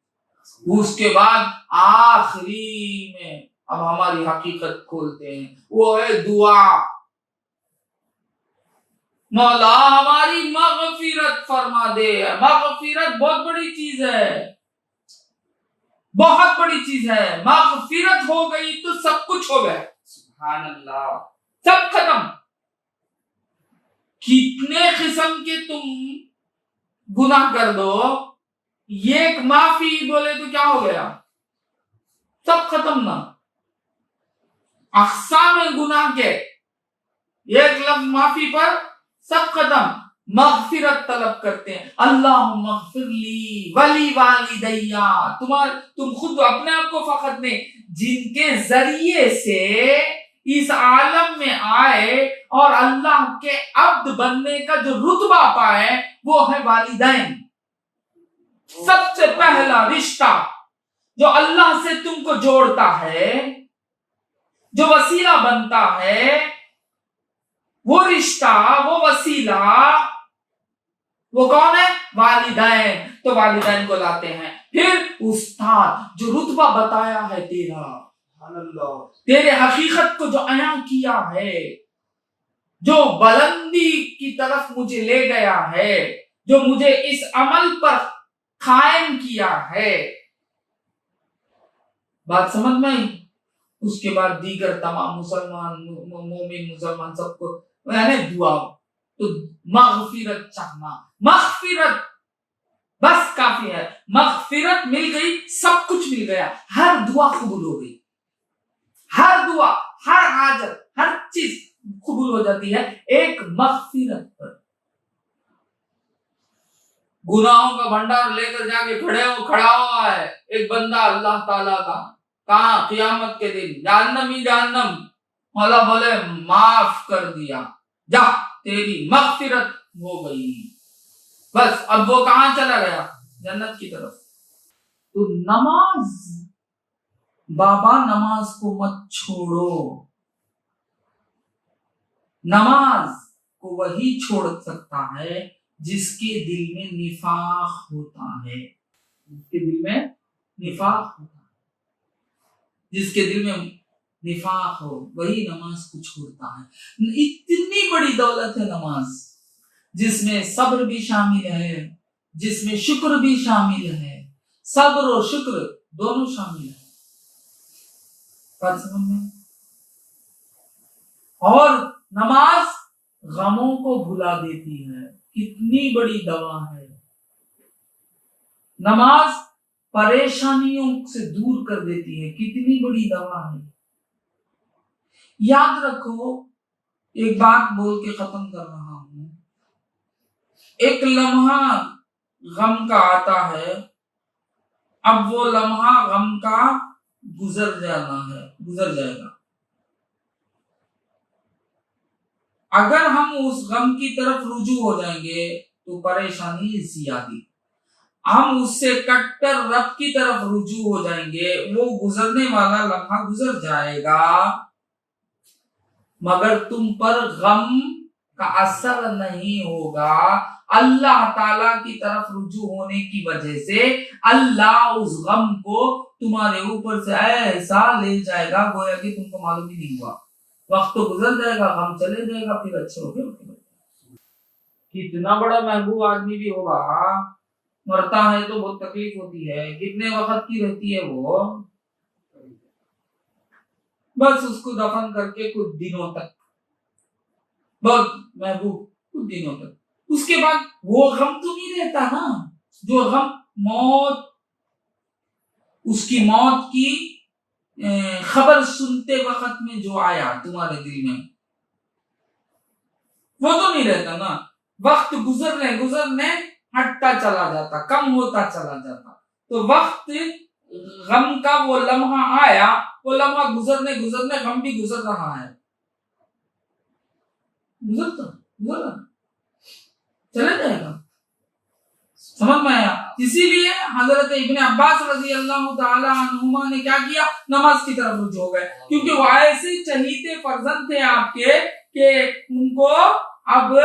उसके बाद आखिरी में अब हमारी हकीकत खोलते हैं, वो है दुआ। मौला हमारी मगफिरत फरमा दे। मगफिरत बहुत बड़ी चीज है, बहुत बड़ी चीज है। मगफिरत हो गई तो सब कुछ हो गया। सुभान अल्लाह, सब खत्म। कितने किस्म के तुम गुनाह कर दो, एक माफी बोले तो क्या हो गया, सब खत्म ना। अक़साम में गुनाह के एक लफ्ज माफी पर सब खत्म। मगफिरत तलब करते हैं, अल्लाह मगफिरली वली वालिदैया। तुम खुद अपने आप को फखर नहीं, जिनके जरिए से इस आलम में आए और अल्लाह के अब्द बनने का जो रुतबा पाए, वो है वालिदैन। सबसे पहला रिश्ता जो अल्लाह से तुमको जोड़ता है, जो वसीला बनता है, वो रिश्ता, वो वसीला, वो कौन है? वालिदैन। तो वालिदैन को लाते हैं। फिर उस्ताद, जो रुतबा बताया है तेरा, तेरे हकीकत को जो अयां किया है, जो बुलंदी की तरफ मुझे ले गया है, जो मुझे इस अमल पर कायम किया है। बात समझ में आई? उसके बाद दीगर तमाम मुसलमान, मोमिन मुसलमान सबको यानी दुआ, तो मगफिरत चाहना, मगफिरत बस काफी है। मगफिरत मिल गई, सब कुछ मिल गया, हर दुआ कबूल हो गई, हर दुआ, हर हाजत, हर चीज कबूल हो जाती है एक मगफिरत पर। गुनाहों का भंडार लेकर जाके खड़ा हुआ है एक बंदा अल्लाह ताला का, कहा क़यामत के दिन, जहन्नम ही जहन्नम। मौला बोले माफ कर दिया, जा तेरी मगफिरत हो गई। बस अब वो कहां चला गया? जन्नत की तरफ। तो नमाज, बाबा नमाज को मत छोड़ो। नमाज को वही छोड़ सकता है जिसके दिल में निफाक होता है, जिसके दिल में निफाक होता है, जिसके दिल में निफाक हो, वही नमाज को छोड़ता है। इतनी बड़ी दौलत है नमाज, जिसमें सब्र भी शामिल है, जिसमें शुक्र भी शामिल है, सब्र और शुक्र दोनों शामिल है। बात समझ में? और नमाज गमों को भुला देती है, कितनी बड़ी दवा है नमाज। परेशानियों से दूर कर देती है, कितनी बड़ी दवा है। याद रखो, एक बात बोल के खत्म कर रहा हूं। एक लम्हा गम का आता है, अब वो लम्हा गम का गुजर जाएगा। अगर हम उस गम की तरफ रुजू हो जाएंगे तो परेशानी ज्यादा। हम उससे कट्टर रब की तरफ रुजू हो जाएंगे, वो गुजरने वाला लम्हा गुजर जाएगा, मगर तुम पर गम का असर नहीं होगा। अल्लाह ताला की तरफ रुजू होने की वजह से अल्लाह उस गम को तुम्हारे ऊपर से ऐसा ले जाएगा गोया कि तुमको मालूम ही नहीं हुआ। वक्त तो गुजर जाएगा, गम चले जाएगा, फिर अच्छे हो गए। कितना बड़ा महबूब आदमी भी होगा, मरता है तो बहुत तकलीफ होती है। कितने वक्त की रहती है वो, बस उसको दफन करके कुछ दिनों तक, बहुत महबूब कुछ दिनों तक, उसके बाद वो गम तो नहीं रहता ना, जो गम मौत, उसकी मौत की खबर सुनते वक्त में जो आया तुम्हारे दिल में, वो तो नहीं रहता ना। वक्त गुजरने हटता चला जाता, कम होता चला जाता। तो वक्त गम का वो लम्हा आया, वो लम्हा गुजरने गम भी गुजर रहा है, गुजर चले जाएगा। समझ में आया? इसीलिए हजरत इब्ने अब्बास रजी अल्लाह ताला अन्हुमा ने क्या किया? नमाज की तरफ रुजू हो गए, क्योंकि वो ऐसे चहीते फर्जंद थे आपके कि उनको अब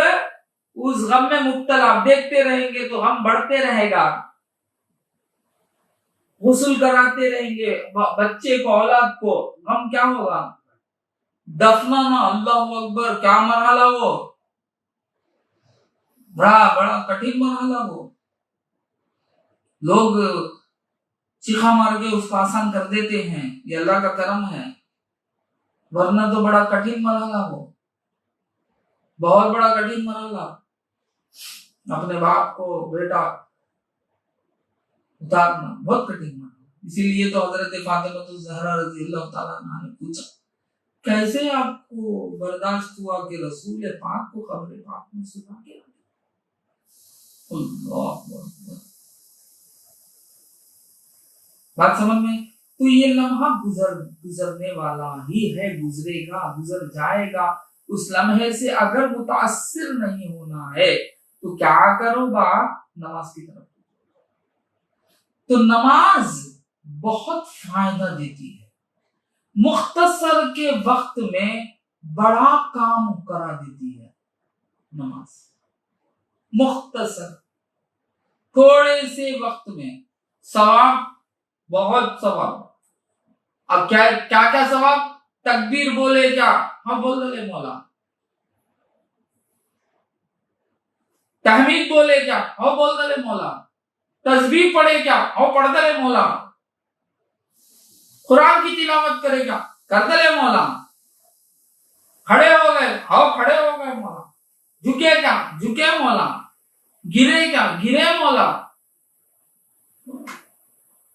उस गम में मुब्तला, देखते रहेंगे तो गम बढ़ते रहेगा। गुस्ल कराते रहेंगे बच्चे को, औलाद को, हम क्या होगा? दफनाना, अल्लाह अकबर, क्या मरहला वो, बड़ा बड़ा कठिन मरहला वो। लोग चीखा मार के उसको आसान कर देते हैं, ये अल्लाह का करम है, वरना तो बड़ा कठिन मरहला हो, बहुत बड़ा कठिन मरहला। अपने बाप को बेटा उतारना बहुत कठिन मरहला। इसीलिए तो हजरत फातिमा तो ज़हरा रज़ी अल्लाह ताला अन्हा ने पूछा, कैसे आपको बर्दाश्त हुआ कि रसूल पाक को कब्र पाक में सुला के? अल्लाह अकबर। बात समझ में? तो ये लम्हा गुजरने वाला ही है, गुजरेगा, गुजर जाएगा। उस लम्हे से अगर मुतासिर नहीं होना है तो क्या करो बा? नमाज की तरफ। तो नमाज बहुत फायदा देती है, मुख्तसर के वक्त में बड़ा काम करा देती है नमाज। मुख्तसर थोड़े से वक्त में सवाब, बहुत सवाब। अब क्या क्या क्या सवाब? तकबीर बोले क्या? हाँ बोल दले मौला। तहमीद बोले क्या? हाँ बोल दले मौला। तस्बीह पढ़े क्या? हाँ पढ़ दले मौला। कुरान की तिलावत करे क्या? कर दले मौला। खड़े हो गए, हाँ खड़े हो गए मौला। झुके क्या? झुके मौला। गिरे क्या? गिरे मौला।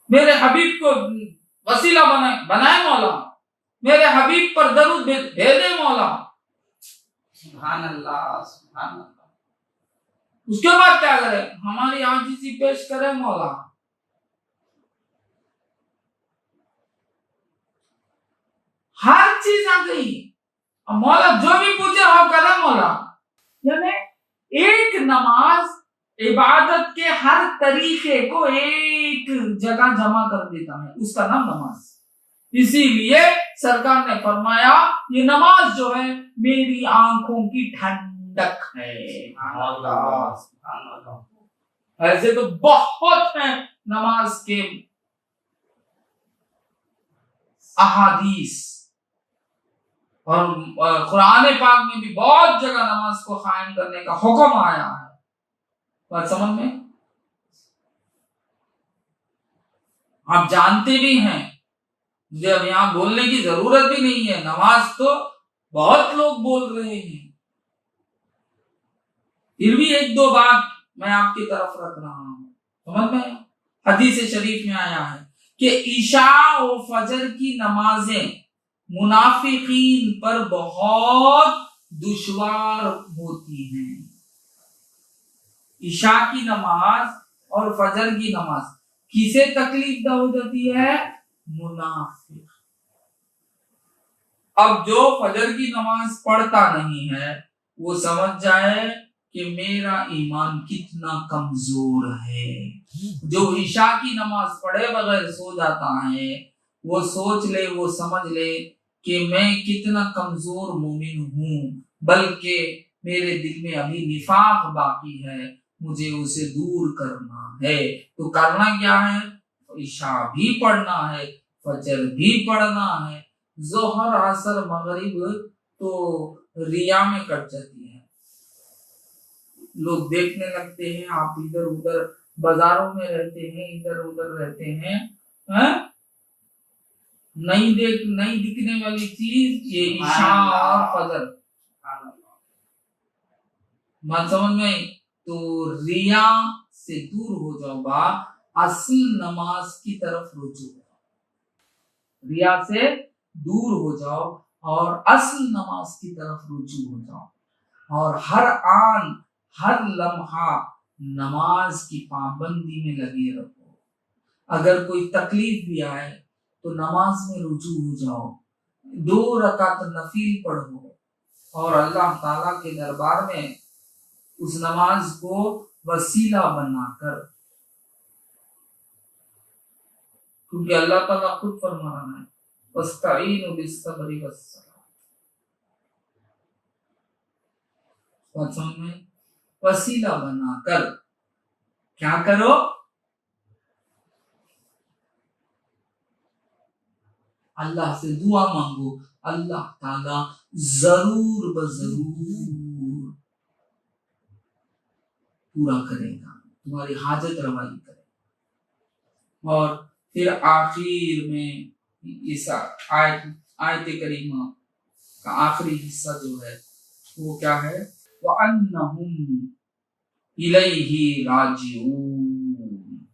मेरे हबीब को वसीला बनाए मौला। मेरे हबीब पर दरूद भेजे मौला। सुभान अल्लाह, सुभान अल्लाह। उसके बाद क्या करे? हमारी आजीज़ी पेश करे मौला। हर चीज आ गई, मौला जो भी पूछे हम करें मौला। यानी एक नमाज इबादत के हर तरीके को एक जगह जमा कर देता है, उसका नाम नमाज। इसीलिए सरकार ने फरमाया ये नमाज जो है मेरी आंखों की ठंडक है। ऐसे तो बहुत हैं नमाज के अहादीस, और कुरान पाक में भी बहुत जगह नमाज को कायम करने का हुक्म आया है। बात समझ में? आप जानते भी हैं, मुझे अब यहां बोलने की जरूरत भी नहीं है, नमाज तो बहुत लोग बोल रहे हैं, फिर भी एक दो बात मैं आपकी तरफ रख रहा हूं। समझ में? हदीस शरीफ में आया है कि ईशा और फजर की नमाजें मुनाफिकीन पर बहुत दुश्वार होती हैं। ईशा की नमाज और फजर की नमाज किसे तकलीफ हो जाती है? मुनाफिक। अब जो फजर की नमाज पढ़ता नहीं है वो समझ जाए कि मेरा ईमान कितना कमजोर है। जो ईशा की नमाज पढ़े बगैर सो जाता है वो सोच ले, वो समझ ले कि मैं कितना कमजोर मोमिन हूं, बल्कि मेरे दिल में अभी निफाक बाकी है, मुझे उसे दूर करना है। तो करना क्या है? ईशा भी पढ़ना है, फजर भी पढ़ना है, जोहर असर मगरिब तो रिया में कट जाती है। लोग देखने लगते हैं, आप इधर उधर बाजारों में रहते हैं, इधर उधर रहते हैं, नहीं दिखने वाली चीज ये ईशा और फजर। बात समझ में? तो रिया से दूर हो जाओ बा, असल नमाज की तरफ रुजू हो। रिया से दूर हो जाओ और असल नमाज की तरफ रुजू हो जाओ, और हर आन हर लम्हा नमाज की पाबंदी में लगे रहो। अगर कोई तकलीफ भी आए तो नमाज में रुजू हो जाओ, 2 रकात नफील पढ़ो और अल्लाह ताला के दरबार में उस नमाज को वसीला बनाकर, क्योंकि अल्लाह ताला खुद फरमा रहा है वस्तईनु बिस्सब्रि वस्सलाह। वसीला बनाकर क्या करो? अल्लाह से दुआ मांगो, अल्लाह ताला जरूर बजरूर पूरा करेगा, तुम्हारी हाजत रवाई करेगा। और फिर आखिर में इस आयत करीमा का आखिरी हिस्सा जो है वो क्या है, वअन्नहुम इलैहि राजिऊन,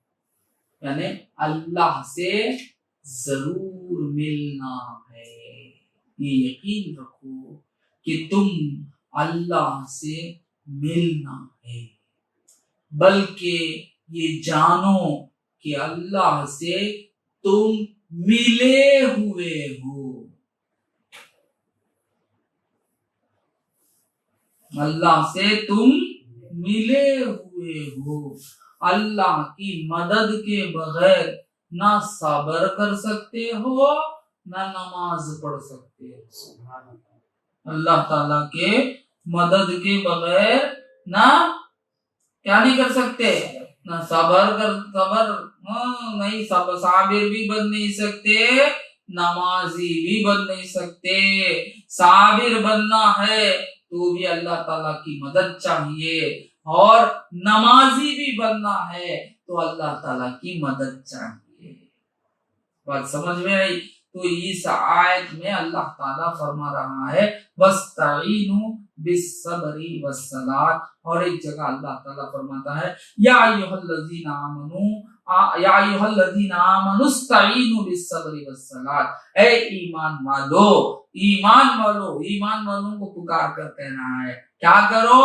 यानी अल्लाह से जरूर मिलना है। ये यकीन रखो कि तुम अल्लाह से मिलना है, बल्कि ये जानो कि अल्लाह से तुम मिले हुए हो। अल्लाह से तुम मिले हुए हो। अल्लाह की मदद के बगैर ना सब्र कर सकते हो, ना नमाज पढ़ सकते हो। अल्लाह ताला के मदद के बगैर ना क्या नहीं कर सकते, ना सबर नहीं, सब साबिर भी बन नहीं सकते, नमाजी भी बन नहीं सकते। साबिर बनना है तो भी अल्लाह ताला की मदद चाहिए, और नमाजी भी बनना है तो अल्लाह ताला की मदद चाहिए। बात समझ में आई? तो इस आयत में अल्लाह ताला फरमा रहा है वस्तईनु बिस्सब्री वस्सलात, और एक जगह अल्लाह ताला फरमाता है या अय्युहल्लज़ीना आमनुस्तईनु बिस्सब्री वस्सलात, ए ईमान वालों को पुकार कर कह रहा है क्या करो,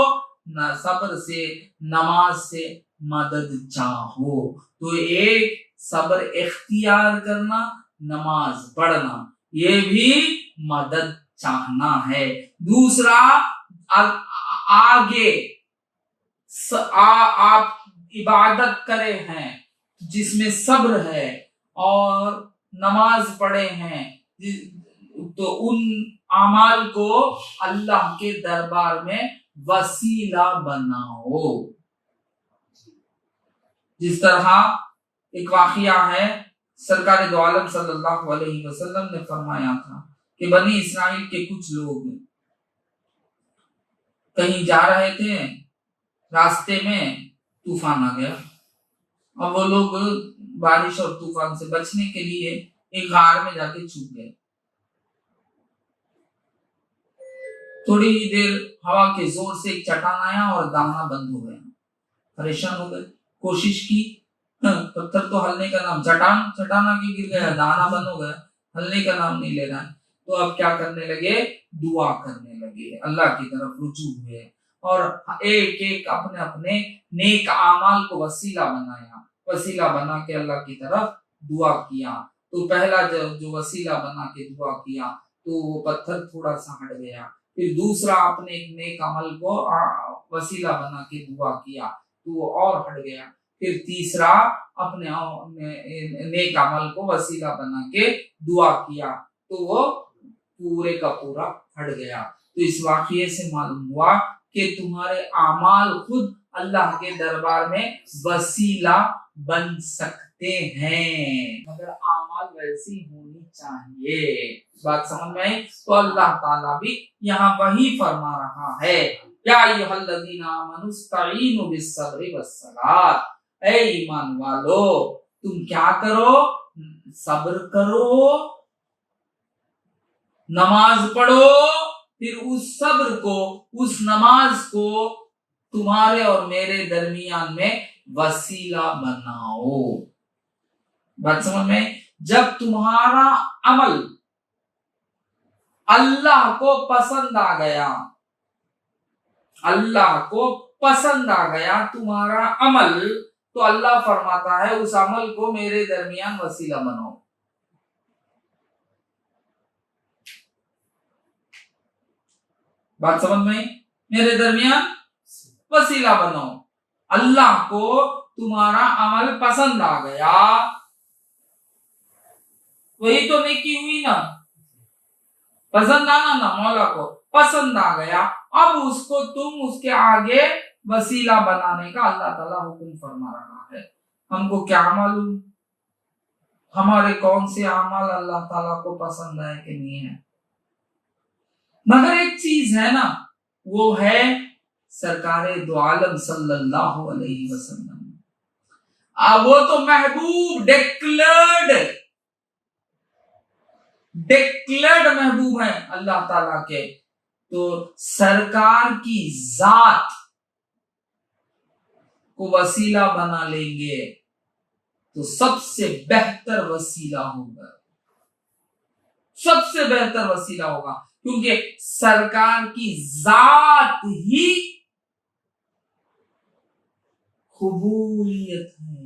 न सब्र से, नमाज से मदद चाहो। तो एक सब्र इख्तियार करना, नमाज पढ़ना, ये भी मदद चाहना है। दूसरा आगे आप इबादत करे हैं जिसमें सब्र है और नमाज पढ़े हैं, तो उन अमाल को अल्लाह के दरबार में वसीला बनाओ। जिस तरह एक वाकया है, सरकार दो आलम सल्लल्लाहु अलैहि वसल्लम ने फरमाया था कि बनी इस्राइल के कुछ लोग कहीं जा रहे थे, रास्ते में तूफान आ गया। अब वो लोग बारिश और तूफान से बचने के लिए एक गार में जाके छुप गए। थोड़ी ही देर हवा के जोर से एक चट्टान आया और दाना बंद हो गया। परेशान हो गए, कोशिश की, पत्थर तो हलने का नाम, चट्टान आके गिर गया, दाना बंद हो गया, हलने का नाम नहीं ले रहा है। तो अब क्या करने लगे, दुआ करने लगे, अल्लाह की तरफ रुजू हुए और एक एक अपने अपने नेक आमाल को वसीला बना के अल्लाह की तरफ दुआ किया। तो पहला जो वसीला बना के दुआ किया तो वो पत्थर थोड़ा सा हट गया। फिर दूसरा अपने एक नेक अमल को वसीला बना के दुआ किया तो वो और हट गया। फिर तीसरा अपने नेक अमल को वसीला बना के दुआ किया तो वो पूरे का पूरा हट गया। तो इस वाक़ये से मालूम हुआ कि तुम्हारे आमाल खुद अल्लाह के दरबार में वसीला बन सकते हैं, मगर आमाल वैसी होनी चाहिए। बात समझ में आई? तो अल्लाह ताला भी यहाँ वही फरमा रहा है या अय्युहल्लज़ीना आमनुस्तईनु बिस्सब्रि वस्सलात, ऐ ईमान वालो तुम क्या करो, सब्र करो, नमाज पढ़ो, फिर उस सब्र को, उस नमाज को तुम्हारे और मेरे दरमियान में वसीला बनाओ। बात समझ में? जब तुम्हारा अमल अल्लाह को पसंद आ गया, अल्लाह को पसंद आ गया तुम्हारा अमल, तो अल्लाह फरमाता है उस अमल को मेरे दरमियान वसीला बनाओ। बात समझ में? मेरे दरमियान वसीला बनाओ। अल्लाह को तुम्हारा अमल पसंद आ गया, वही तो नेकी हुई ना, पसंद आना ना, मौला को पसंद आ गया। अब उसको तुम उसके आगे वसीला बनाने का अल्लाह ताला हुक्म फरमा रहा है। हमको क्या मालूम, हमारे कौन से अमाल अल्लाह ताला को पसंद है कि नहीं है। मगर एक चीज है ना, वो है सरकारे दो आलम सल्लल्लाहु अलैहि वसल्लम। वो तो महबूब डिक्लेयर्ड महबूब है अल्लाह ताला के। तो सरकार की जात को वसीला बना लेंगे तो सबसे बेहतर वसीला होगा, सबसे बेहतर वसीला होगा, क्योंकि सरकार की जात ही कबूलियत है।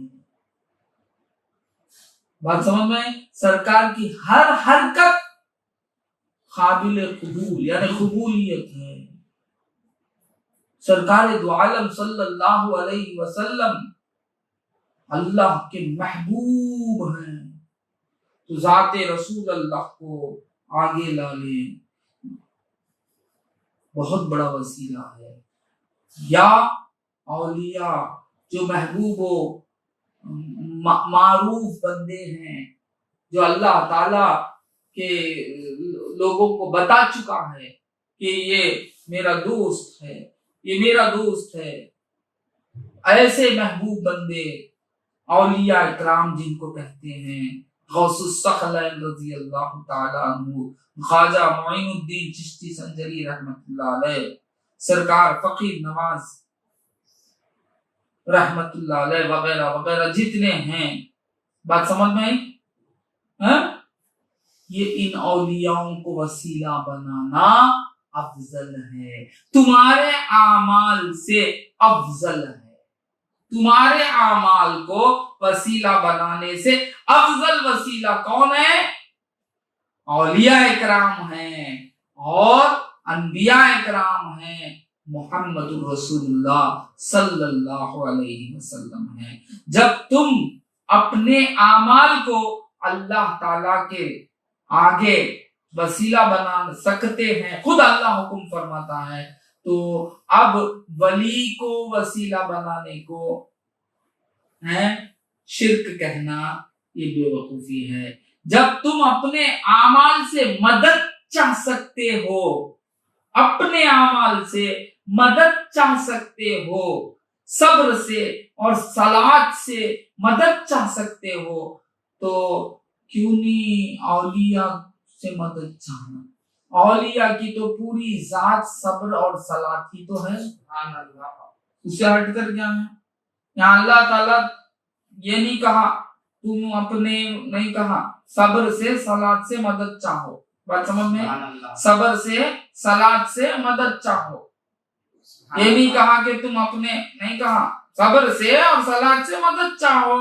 बात समझ में? सरकार की हर हरकत काबिल कबूल यानी कबूलियत है। सरकार दो आलम सल्लल्लाहु अलैहि वसल्लम अल्लाह के महबूब हैं, तो जाते रसूल अल्लाह को आगे ला ले, बहुत बड़ा वसीला है। या औलिया जो महबूबो मारूफ बंदे हैं, जो अल्लाह ताला के लोगों को बता चुका है कि ये मेरा दोस्त है, ये मेरा दोस्त है, ऐसे महबूब बंदे औलिया इकराम जिनको कहते हैं, गौसुस सखलैन रज़ी अल्लाह ताला अन्हु, ख्वाजा मोइनुद्दीन चिश्ती संजरी रहमतुल्लाह अलैह, सरकार फकीर नवाज रहमतुल्लाह अलैह वगैरह वगैरह जितने हैं। बात समझ में आई? ये इन औलियाओं को वसीला बनाना अफजल है, तुम्हारे आमाल से अफजल है। तुम्हारे आमाल को वसीला बनाने से अफजल वसीला कौन है? औलिया इकराम हैं और अनबिया इकराम हैं, मुहम्मदुर रसूलुल्लाह सल्लल्लाहु अलैहि वसल्लम है। जब तुम अपने आमाल को अल्लाह ताला के आगे वसीला बना सकते हैं, खुद अल्लाह हुक्म फरमाता है, तो अब वली को वसीला बनाने को है शिर्क कहना, ये बेवकूफी है। जब तुम अपने आमाल से मदद चाह सकते हो, अपने आमाल से मदद चाह सकते हो, सब्र से और सलात से मदद चाह सकते हो, तो क्यों नहीं औलिया से मदद चाहना। औलिया की तो पूरी जात सब्र और सलात ही तो है, उससे हटकर क्या है? यहाँ अल्लाह ताला ये नहीं कहा, तुम अपने नहीं कहा, सब्र से सलात से मदद चाहो। बात समझ में? सब्र से सलात से मदद चाहो, ये नहीं कहा कि तुम अपने, नहीं कहा, सब्र से और सलात से मदद चाहो।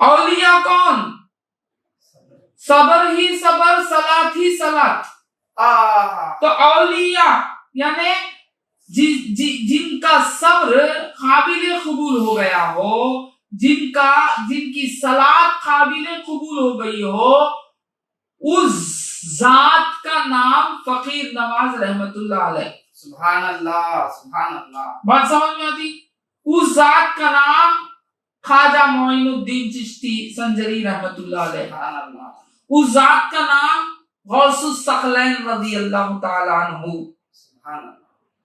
औलिया कौन? सब्र ही सब्र, सलात ही सलात। तो औलिया यानी जिनका सब्र काबिल कबूल हो गया हो, जिनकी सलात काबिल कबूल हो गई हो, उस जात का नाम फकीर नवाज रहमतुल्लाह अलैह। सुभान अल्लाह, सुभान अल्लाह। बात समझ में आती? उस जात का नाम ख्वाजा मोइनुद्दीन चिश्ती संजरी रहमतुल्लाह अलैह। उस जात का नाम गौसुस सखलैन रज़ी अल्लाह ताला अन्हु।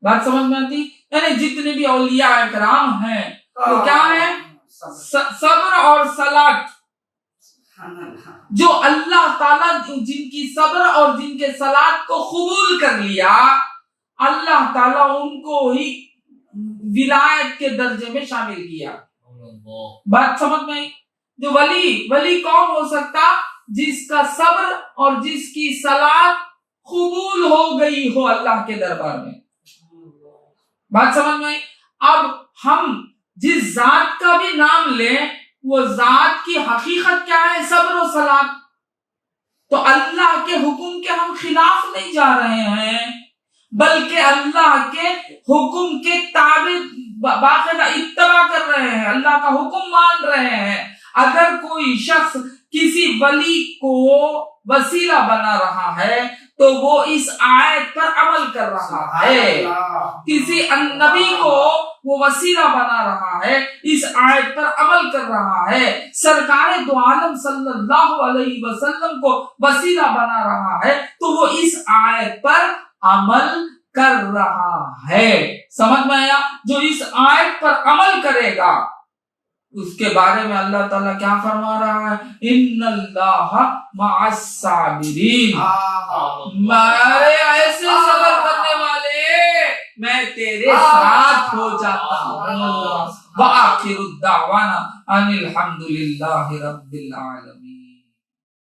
बात समझ में आती? यानी जितने भी औलिया इकराम हैं वो क्या है? सब्र और सलात। जो अल्लाह ताला जिनकी सब्र और जिनके सलात को कबूल कर लिया, अल्लाह ताला उनको ही विलायत के दर्जे में शामिल किया। बात समझ में आई? जो वली कौन हो सकता? जिसका सब्र और जिसकी सलात कबूल हो गई हो अल्लाह के दरबार में। बात समझ में आई? अब हम जिस जात का भी नाम लें, वो जात की हकीकत क्या है? सब्र और सलात। तो अल्लाह के हुक्म के हम खिलाफ नहीं जा रहे हैं, बल्कि अल्लाह के हुक्म के ताबे बाकायदा इत्तबा कर रहे हैं, अल्लाह का हुक्म मान रहे हैं। अगर कोई शख्स किसी वली को वसीला बना रहा है तो वो इस आयत पर अमल कर रहा है। किसी नबी को वो वसीला बना रहा है, इस आयत पर अमल कर रहा है, सरकार दो आलम सल्लल्लाहु अलैहि वसल्लम को वसीला बना रहा है, तो वो इस आयत पर अमल कर रहा है। समझ में आया? जो इस आयत पर अमल करेगा उसके बारे में अल्लाह ताला क्या फरमा रहा है? इन्नल्लाह मअस साबिरीन, मेरे ऐसे सबर करने वाले, मैं तेरे साथ हो जाता हूँ। व आखिरु दावाना अनिल हम्दुलिल्लाहि रब्बिल आलमीन।